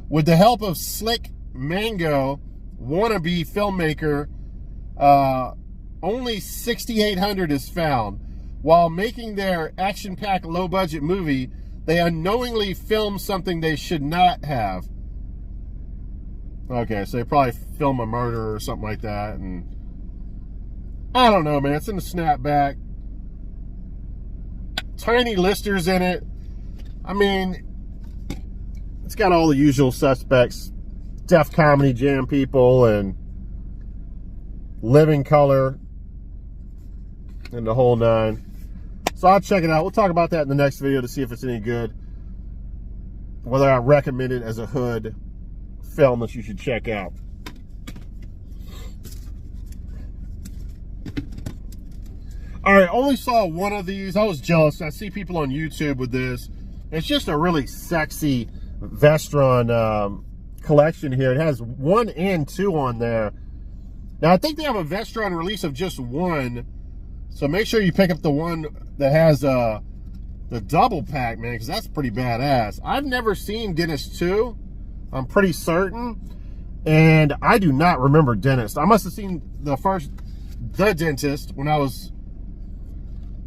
With the help of Slick Mango, wannabe filmmaker, only $6,800 is found. While making their action-packed, low-budget movie, they unknowingly filmed something they should not have. Okay, so they probably film a murder or something like that, and I don't know, man. It's in the snapback. Tiny Lister's in it. I mean, it's got all the usual suspects. Def Comedy Jam people and Living Color and the whole nine. So I'll check it out. We'll talk about that in the next video to see if it's any good. Whether I recommend it as a hood film that you should check out. All right, only saw one of these. I was jealous. I see people on YouTube with this. It's just a really sexy Vestron collection here. It has 1 and 2 on there. Now, I think they have a Vestron release of just 1. So make sure you pick up the one that has the double pack, man, because that's pretty badass. I've never seen Dentist 2. I'm pretty certain. And I do not remember Dentist. I must have seen the Dentist when I was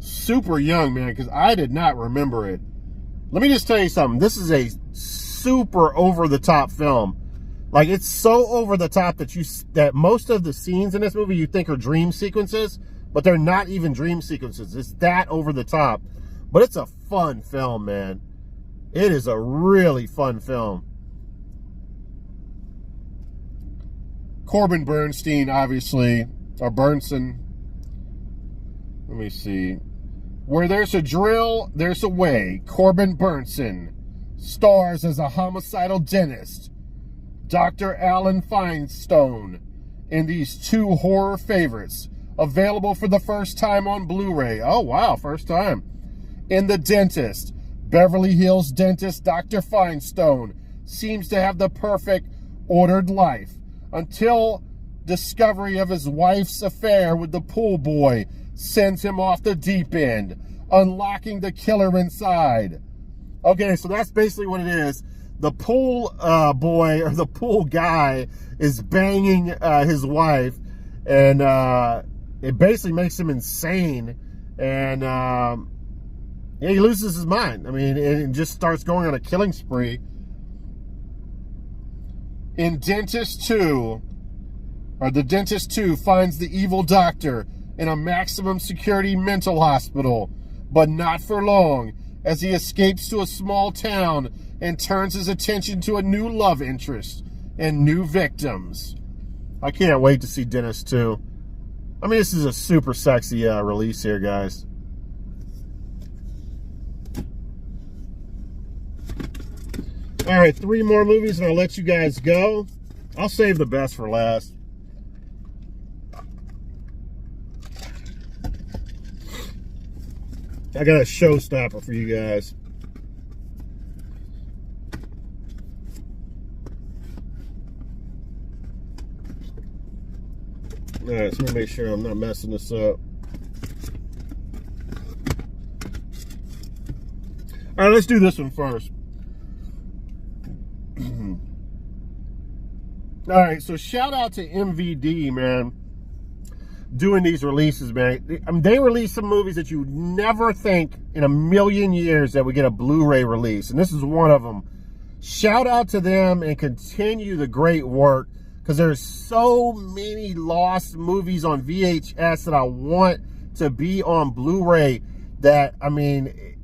super young, man, because I did not remember it. Let me just tell you something. This is a super over-the-top film. Like, it's so over-the-top that most of the scenes in this movie you think are dream sequences, but they're not even dream sequences. It's that over-the-top. But it's a fun film, man. It is a really fun film. Corbin Bernstein, obviously, or Bernson. Let me see. Where there's a drill, there's a way. Corbin Bernson stars as a homicidal dentist, Dr. Alan Finestone, in these 2 horror favorites, available for the first time on Blu-ray. Oh, wow, first time. In The Dentist, Beverly Hills dentist Dr. Finestone seems to have the perfect, ordered life until discovery of his wife's affair with the pool boy sends him off the deep end, unlocking the killer inside. Okay, so that's basically what it is. The pool boy, or the pool guy, is banging his wife, and it basically makes him insane, and yeah, he loses his mind. I mean, it just starts going on a killing spree. In Dentist 2, or The Dentist 2 finds the evil doctor in a maximum security mental hospital, but not for long, as he escapes to a small town and turns his attention to a new love interest and new victims. I can't wait to see Dentist 2. I mean, this is a super sexy release here, guys. All right, 3 more movies and I'll let you guys go. I'll save the best for last. I got a showstopper for you guys. All right, so let me make sure I'm not messing this up. All right, let's do this one first. All right, so shout out to MVD, man, doing these releases, man. I mean, they release some movies that you would never think in a million years that we get a Blu-ray release, and this is one of them. Shout out to them and continue the great work, because there's so many lost movies on VHS that I want to be on Blu-ray that, I mean,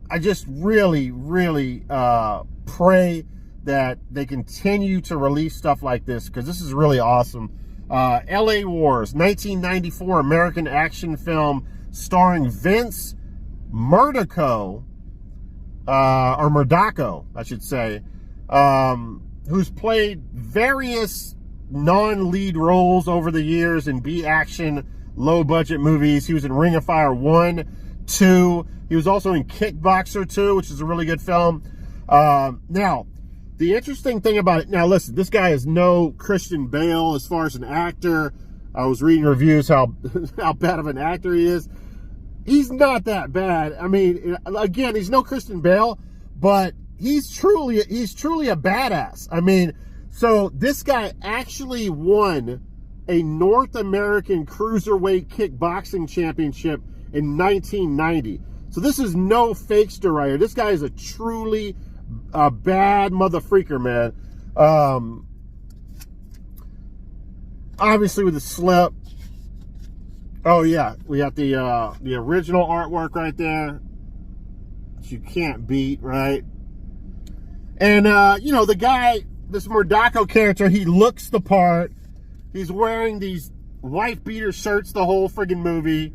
I just really, really pray that they continue to release stuff like this, because this is really awesome. L.A. Wars, 1994 American action film starring Vince Murdaco, or Murdaco, I should say, who's played various non-lead roles over the years in B-action, low-budget movies. He was in Ring of Fire 1, 2. He was also in Kickboxer 2, which is a really good film. Now, the interesting thing about it, now listen, this guy is no Christian Bale as far as an actor. I was reading reviews how bad of an actor he is. He's not that bad. I mean, again, he's no Christian Bale, but he's truly a badass. I mean, so this guy actually won a North American Cruiserweight Kickboxing Championship in 1990. So this is no fakester right here. This guy is a truly bad motherfreaker, man. Obviously with the slip. Oh yeah, we got the original artwork right there, which you can't beat, right? And you know, the guy, this Murdaco character, he looks the part. He's wearing these wife beater shirts the whole friggin' movie,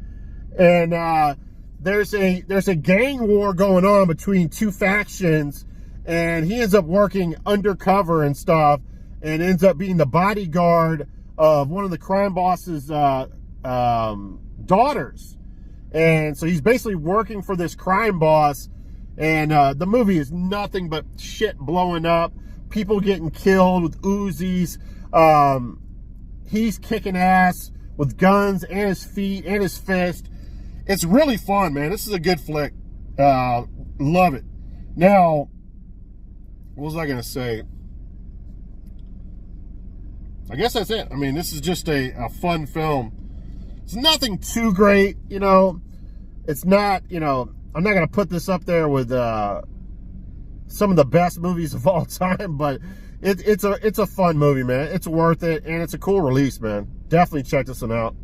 and there's a gang war going on between two factions, and he ends up working undercover and stuff, and ends up being the bodyguard of one of the crime boss's daughters. And so he's basically working for this crime boss, and the movie is nothing but shit blowing up, people getting killed with Uzis. He's kicking ass with guns and his feet and his fist. It's really fun, man. This is a good flick. Love it. Now, what was I going to say? I guess that's it. I mean, this is just a fun film. It's nothing too great, you know. It's not, you know, I'm not going to put this up there with some of the best movies of all time, but it's a fun movie, man. It's worth it, and it's a cool release, man. Definitely check this one out.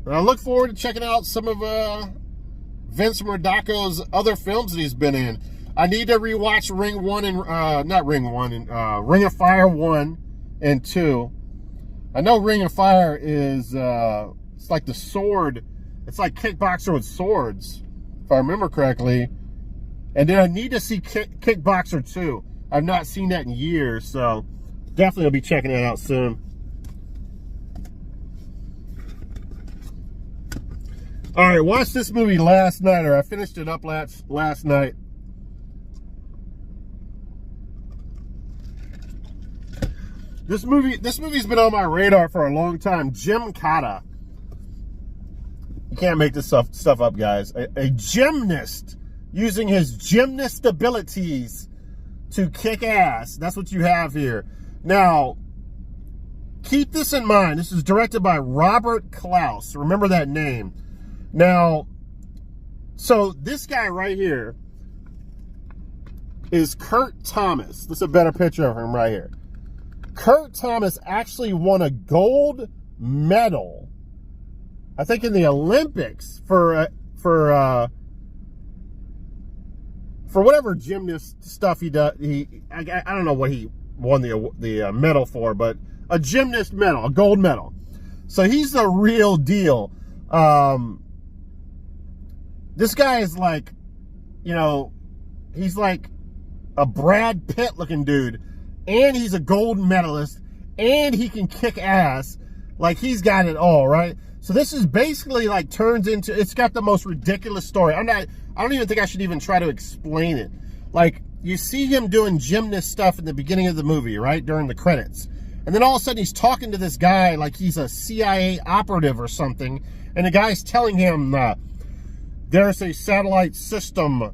And I look forward to checking out some of Vince Murdaco's other films that he's been in. I need to rewatch Ring of Fire 1 and 2. I know Ring of Fire is it's like the sword. It's like Kickboxer with swords, if I remember correctly. And then I need to see Kickboxer 2. I've not seen that in years, so definitely will be checking it out soon. All right, watched this movie last night, or I finished it up last night. This movie's been on my radar for a long time. Gymkata. You can't make this stuff up, guys. A gymnast using his gymnast abilities to kick ass. That's what you have here. Now, keep this in mind. This is directed by Robert Klaus. Remember that name. Now, so this guy right here is Kurt Thomas. This is a better picture of him right here. Kurt Thomas actually won a gold medal, I think, in the Olympics for whatever gymnast stuff he does. I don't know what he won the medal for, but a gymnast medal, a gold medal. So he's the real deal. This guy is like, you know, he's like a Brad Pitt looking dude. And he's a gold medalist, and he can kick ass. Like, he's got it all, right? So this is basically like turns into, it's got the most ridiculous story. I don't even think I should even try to explain it. Like, you see him doing gymnast stuff in the beginning of the movie, right? During the credits. And then all of a sudden he's talking to this guy like he's a CIA operative or something. And the guy's telling him there's a satellite system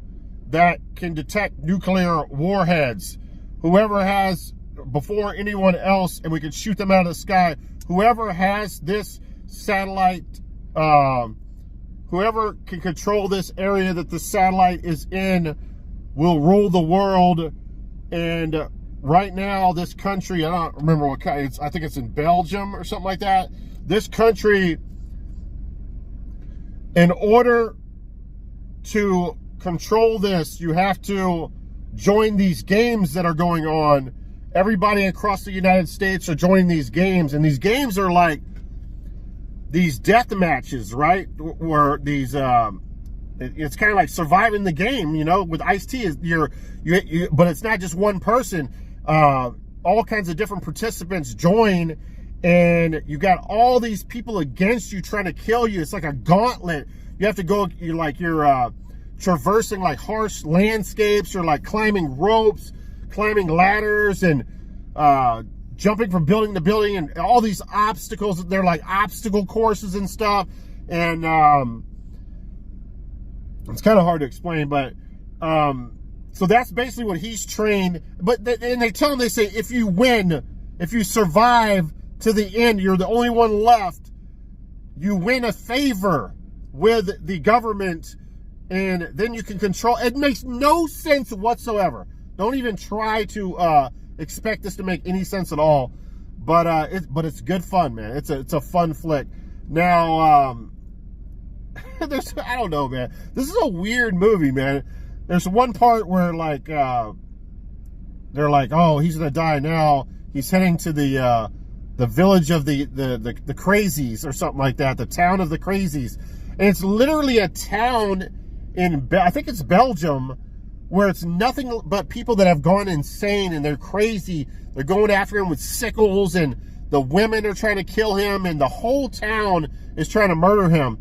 that can detect nuclear warheads. Whoever has, before anyone else, and we can shoot them out of the sky, whoever has this satellite, whoever can control this area that the satellite is in will rule the world. And right now, this country, I don't remember what kind, I think it's in Belgium or something like that. This country, in order to control this, you have to join these games that are going on. Everybody across the United States are joining these games, and these games are like these death matches, right? Where these, it's kind of like surviving the game, you know, with Ice-T. But it's not just one person. All kinds of different participants join, and you got all these people against you trying to kill you. It's like a gauntlet. You have to go, you're traversing like harsh landscapes, or like climbing ropes, climbing ladders, and jumping from building to building, and all these obstacles. They're like obstacle courses and stuff. And it's kind of hard to explain, but so that's basically what he's trained. And they tell him, they say, if you win, if you survive to the end, you're the only one left, you win a favor with the government, and then you can control. It makes no sense whatsoever. Don't even try to expect this to make any sense at all. But it's good fun, man. It's a fun flick. Now, I don't know, man. This is a weird movie, man. There's one part where like they're like, oh, he's gonna die now. He's heading to the village of the crazies, or something like that. The town of the crazies, and it's literally a town in I think it's Belgium, where it's nothing but people that have gone insane and they're crazy. They're going after him with sickles, and the women are trying to kill him, and the whole town is trying to murder him.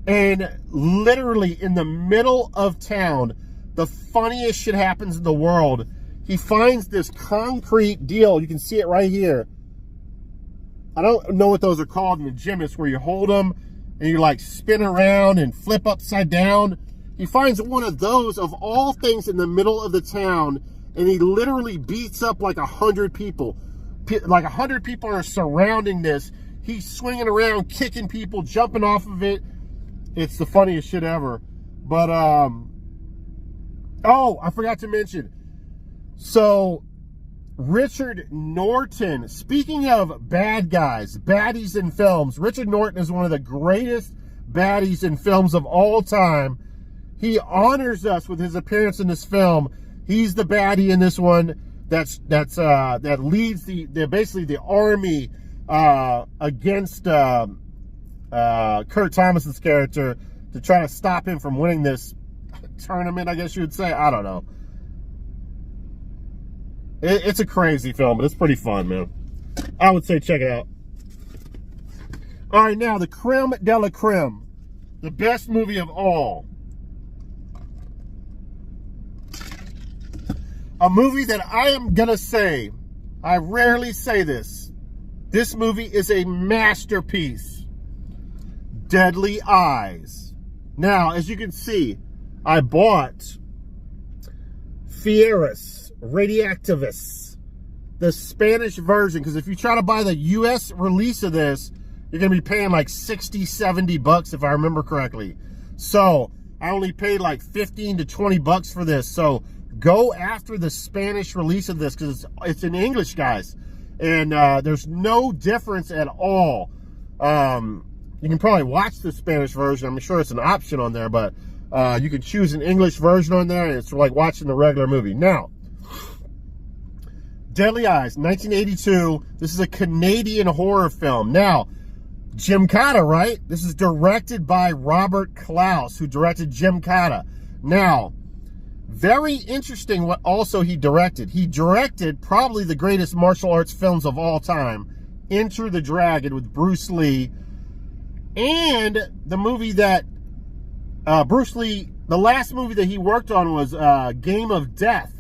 And literally in the middle of town, the funniest shit happens in the world. He finds this concrete deal. You can see it right here. I don't know what those are called in the gym. It's where you hold them and you like spin around and flip upside down. He finds one of those, of all things, in the middle of the town, and he literally beats up like 100 people. Like 100 people are surrounding this. He's swinging around, kicking people, jumping off of it. It's the funniest shit ever. But, oh, I forgot to mention. So, Richard Norton, speaking of bad guys, baddies in films, Richard Norton is one of the greatest baddies in films of all time. He honors us with his appearance in this film. He's the baddie in this one that leads basically the army against Kurt Thomas's character to try to stop him from winning this tournament, I guess you would say. I don't know. It's a crazy film, but it's pretty fun, man. I would say check it out. All right, now the creme de la creme, the best movie of all. A movie that I am gonna say, I rarely say this. This movie is a masterpiece. Deadly Eyes. Now, as you can see, I bought Fieras Radioactivus, the Spanish version, because if you try to buy the US release of this, you're going to be paying like 60, 70 bucks if I remember correctly. So, I only paid like 15 to 20 bucks for this. So, go after the Spanish release of this, because it's in English, guys. And there's no difference at all. You can probably watch the Spanish version. I'm sure it's an option on there, but you can choose an English version on there, and it's like watching the regular movie. Now, Deadly Eyes, 1982. This is a Canadian horror film. Now, Gymkata, right? This is directed by Robert Klaus, who directed Gymkata. Now, very interesting what also he directed. He directed probably the greatest martial arts films of all time, Enter the Dragon with Bruce Lee, and the movie that Bruce Lee, the last movie that he worked on was Game of Death.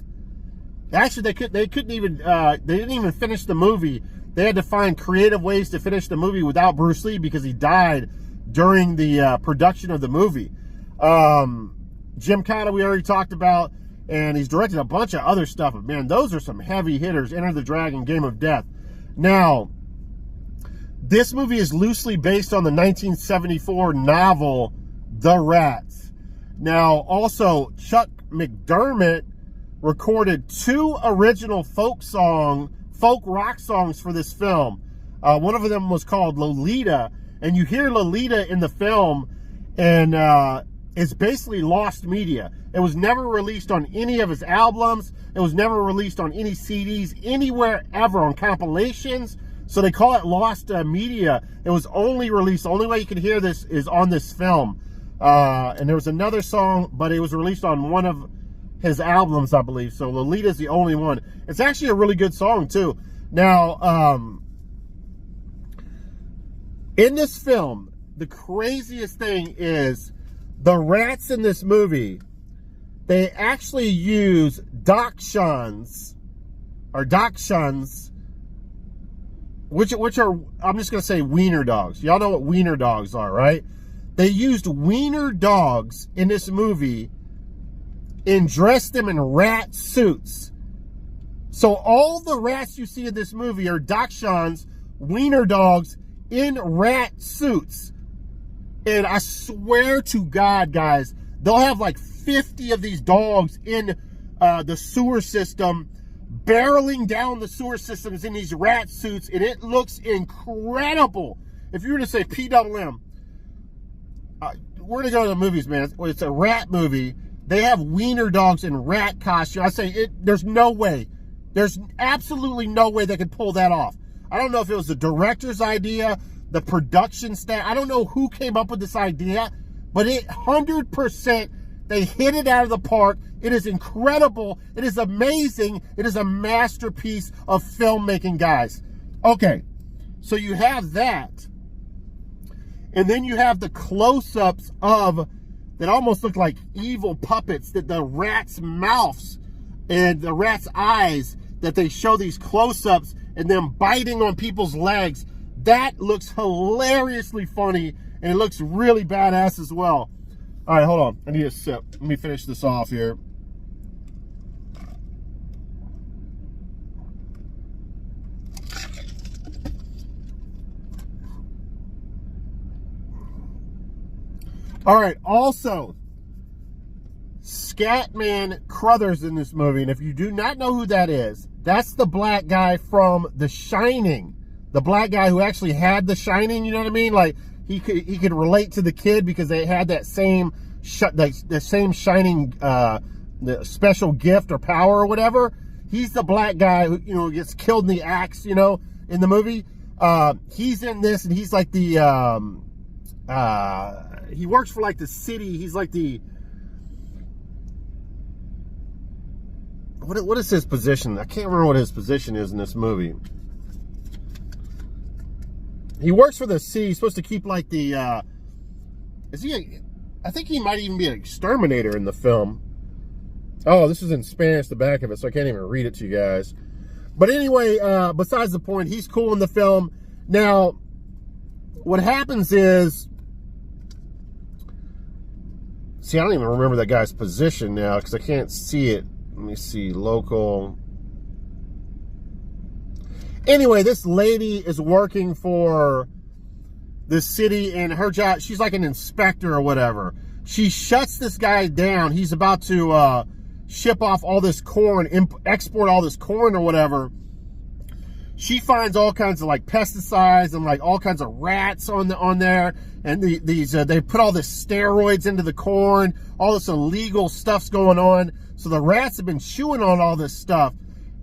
Actually, they didn't even finish the movie. they had to find creative ways to finish the movie without Bruce Lee because he died during the production of the movie. Gymkata we already talked about, and he's directed a bunch of other stuff. But man, those are some heavy hitters. Enter the Dragon, Game of Death. Now, this movie is loosely based on the 1974 novel The Rats. Now, also, Chuck McDermott recorded 2 original folk rock songs for this film. One of them was called Lolita, and you hear Lolita in the film, and it's basically lost media. It was never released on any of his albums. It was never released on any CDs, anywhere ever, on compilations. So they call it lost media. It was only released, the only way you can hear this is on this film. And there was another song, but it was released on one of his albums, I believe. So Lolita's the only one. It's actually a really good song, too. Now, in this film, the craziest thing is the rats in this movie, they actually use dachshunds, which are, I'm just going to say wiener dogs. Y'all know what wiener dogs are, right? They used wiener dogs in this movie and dressed them in rat suits. So all the rats you see in this movie are dachshunds, wiener dogs in rat suits. And I swear to God, guys, they'll have like 50 of these dogs in the sewer system, barreling down the sewer systems in these rat suits, and it looks incredible. If you were to say PWM, we're gonna go to the movies, man. It's a rat movie. They have wiener dogs in rat costume. I say there's no way. There's absolutely no way they could pull that off. I don't know if it was the director's idea, the production staff. I don't know who came up with this idea, but 100%, they hit it out of the park. It is incredible. It is amazing. It is a masterpiece of filmmaking, guys. Okay, so you have that. And then you have the close-ups of, that almost look like evil puppets, that the rats' mouths and the rats' eyes, that they show these close-ups and them biting on people's legs. That looks hilariously funny, and it looks really badass as well. All right, hold on. I need a sip. Let me finish this off here. All right, also, Scatman Crothers in this movie, and if you do not know who that is, that's the black guy from The Shining. The black guy who actually had The Shining, you know what I mean? Like, he could relate to the kid because they had that same the same Shining the special gift or power or whatever. He's the black guy who, you know, gets killed in the axe, you know, in the movie. He's in this, and he's like the he works for like the city. He's like the, what is his position? I can't remember what his position is in this movie. He works for the city. He's supposed to keep like the, I think he might even be an exterminator in the film. Oh, this is in Spanish, the back of it, so I can't even read it to you guys. But anyway, besides the point, he's cool in the film. Now, what happens is, see, I don't even remember that guy's position now because I can't see it. Let me see, local. Anyway, this lady is working for the city, and her job, she's like an inspector or whatever. She shuts this guy down. He's about to ship off all this corn, export all this corn or whatever. She finds all kinds of like pesticides and like all kinds of rats on there, and they put all this steroids into the corn. All this illegal stuff's going on. So the rats have been chewing on all this stuff,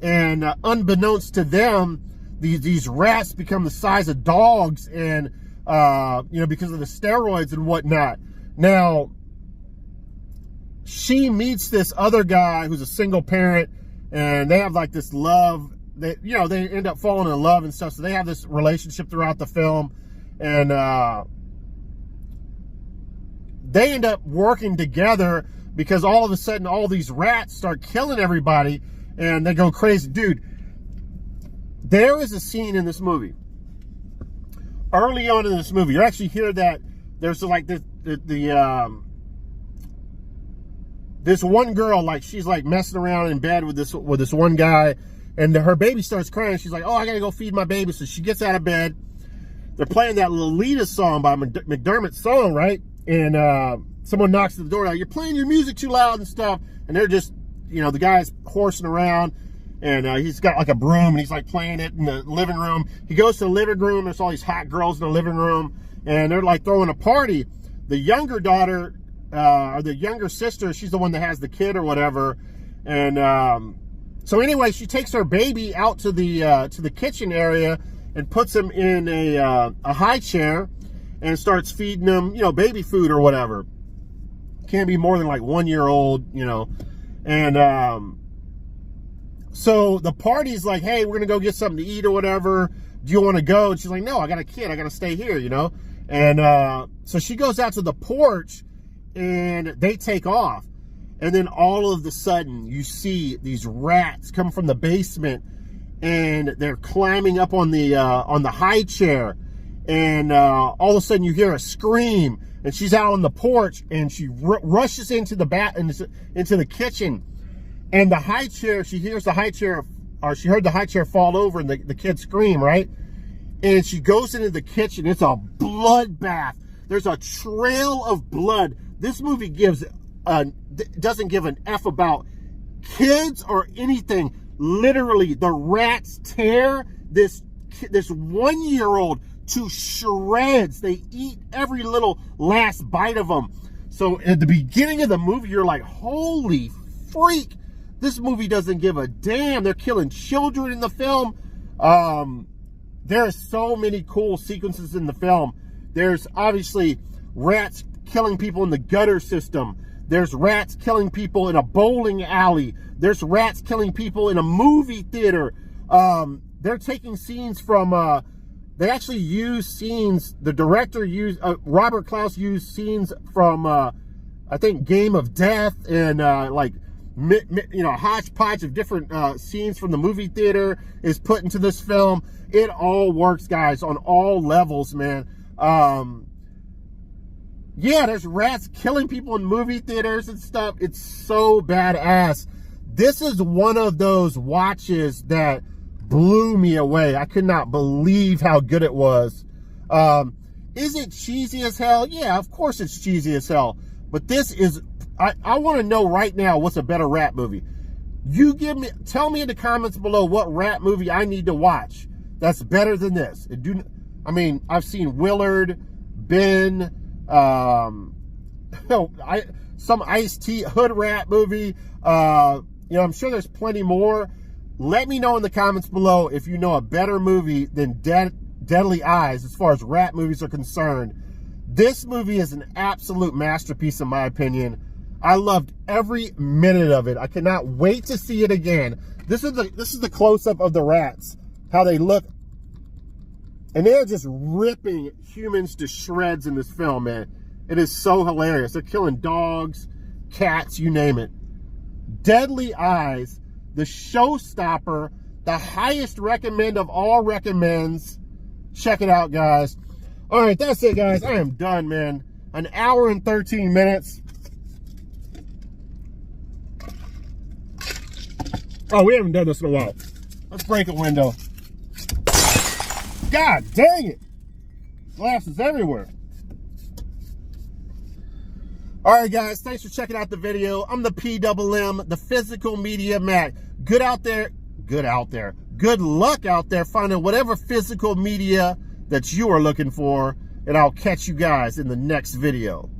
and unbeknownst to them, these rats become the size of dogs, and you know, because of the steroids and whatnot. Now, she meets this other guy who's a single parent, and they have like this love. They end up falling in love and stuff. So they have this relationship throughout the film, and they end up working together because all of a sudden all these rats start killing everybody, and they go crazy. Dude, there is a scene in this movie. Early on in this movie, you actually hear that there's like this one girl, like she's like messing around in bed with this one guy, and her baby starts crying. She's like, "Oh, I gotta go feed my baby." So she gets out of bed. They're playing that Lolita song by McDermott's song, right? And someone knocks at the door, like, "You're playing your music too loud" and stuff. And they're just, you know, the guy's horsing around, and he's got like a broom, and he's like playing it in the living room. He goes to the living room. There's all these hot girls in the living room, and they're like throwing a party. The younger daughter, or the younger sister, she's the one that has the kid or whatever. And so anyway, she takes her baby out to the kitchen area and puts him in a high chair and starts feeding him, you know, baby food or whatever. Can't be more than like 1 year old, you know. And so the party's like, "Hey, we're gonna go get something to eat or whatever. Do you want to go?" And she's like, "No, I got a kid. I got to stay here," you know. And so she goes out to the porch, and they take off. And then all of a sudden, you see these rats come from the basement, and they're climbing up on the high chair. And all of a sudden, you hear a scream, and she's out on the porch, and she rushes into the kitchen. And the high chair, she hears the high chair, or she heard the high chair fall over, and the kid scream, right? And she goes into the kitchen. It's a bloodbath. There's a trail of blood. This movie doesn't give an F about kids or anything. Literally, the rats tear this 1 year old to shreds. They eat every little last bite of them. So at the beginning of the movie, you're like, holy freak. This movie doesn't give a damn. They're killing children in the film. There are so many cool sequences in the film. There's obviously rats killing people in the gutter system. There's rats killing people in a bowling alley. There's rats killing people in a movie theater. They're taking scenes from, they actually use scenes, the director used, Robert Klaus used scenes from, I think, Game of Death, and like, you know, a hodgepodge of different scenes from the movie theater is put into this film. It all works, guys, on all levels, man. Yeah, there's rats killing people in movie theaters and stuff. It's so badass. This is one of those watches that blew me away. I could not believe how good it was. Is it cheesy as hell? Yeah, of course it's cheesy as hell. But this is, I want to know right now what's a better rat movie. Tell me in the comments below what rat movie I need to watch that's better than this. I mean, I've seen Willard, Ben, some Ice-T hood rat movie. You know, I'm sure there's plenty more. Let me know in the comments below if you know a better movie than Deadly Eyes as far as rat movies are concerned. This movie is an absolute masterpiece in my opinion. I loved every minute of it. I cannot wait to see it again. This is the close-up of the rats, how they look. And they're just ripping humans to shreds in this film, man. It is so hilarious. They're killing dogs, cats, you name it. Deadly Eyes, the showstopper, the highest recommend of all recommends. Check it out, guys. All right, that's it, guys. I am done, man. An hour and 13 minutes. Oh, we haven't done this in a while. Let's break a window. God dang it. Glass is everywhere. All right, guys. Thanks for checking out the video. I'm the PMM, the Physical Media Mack. Good luck out there finding whatever physical media that you are looking for. And I'll catch you guys in the next video.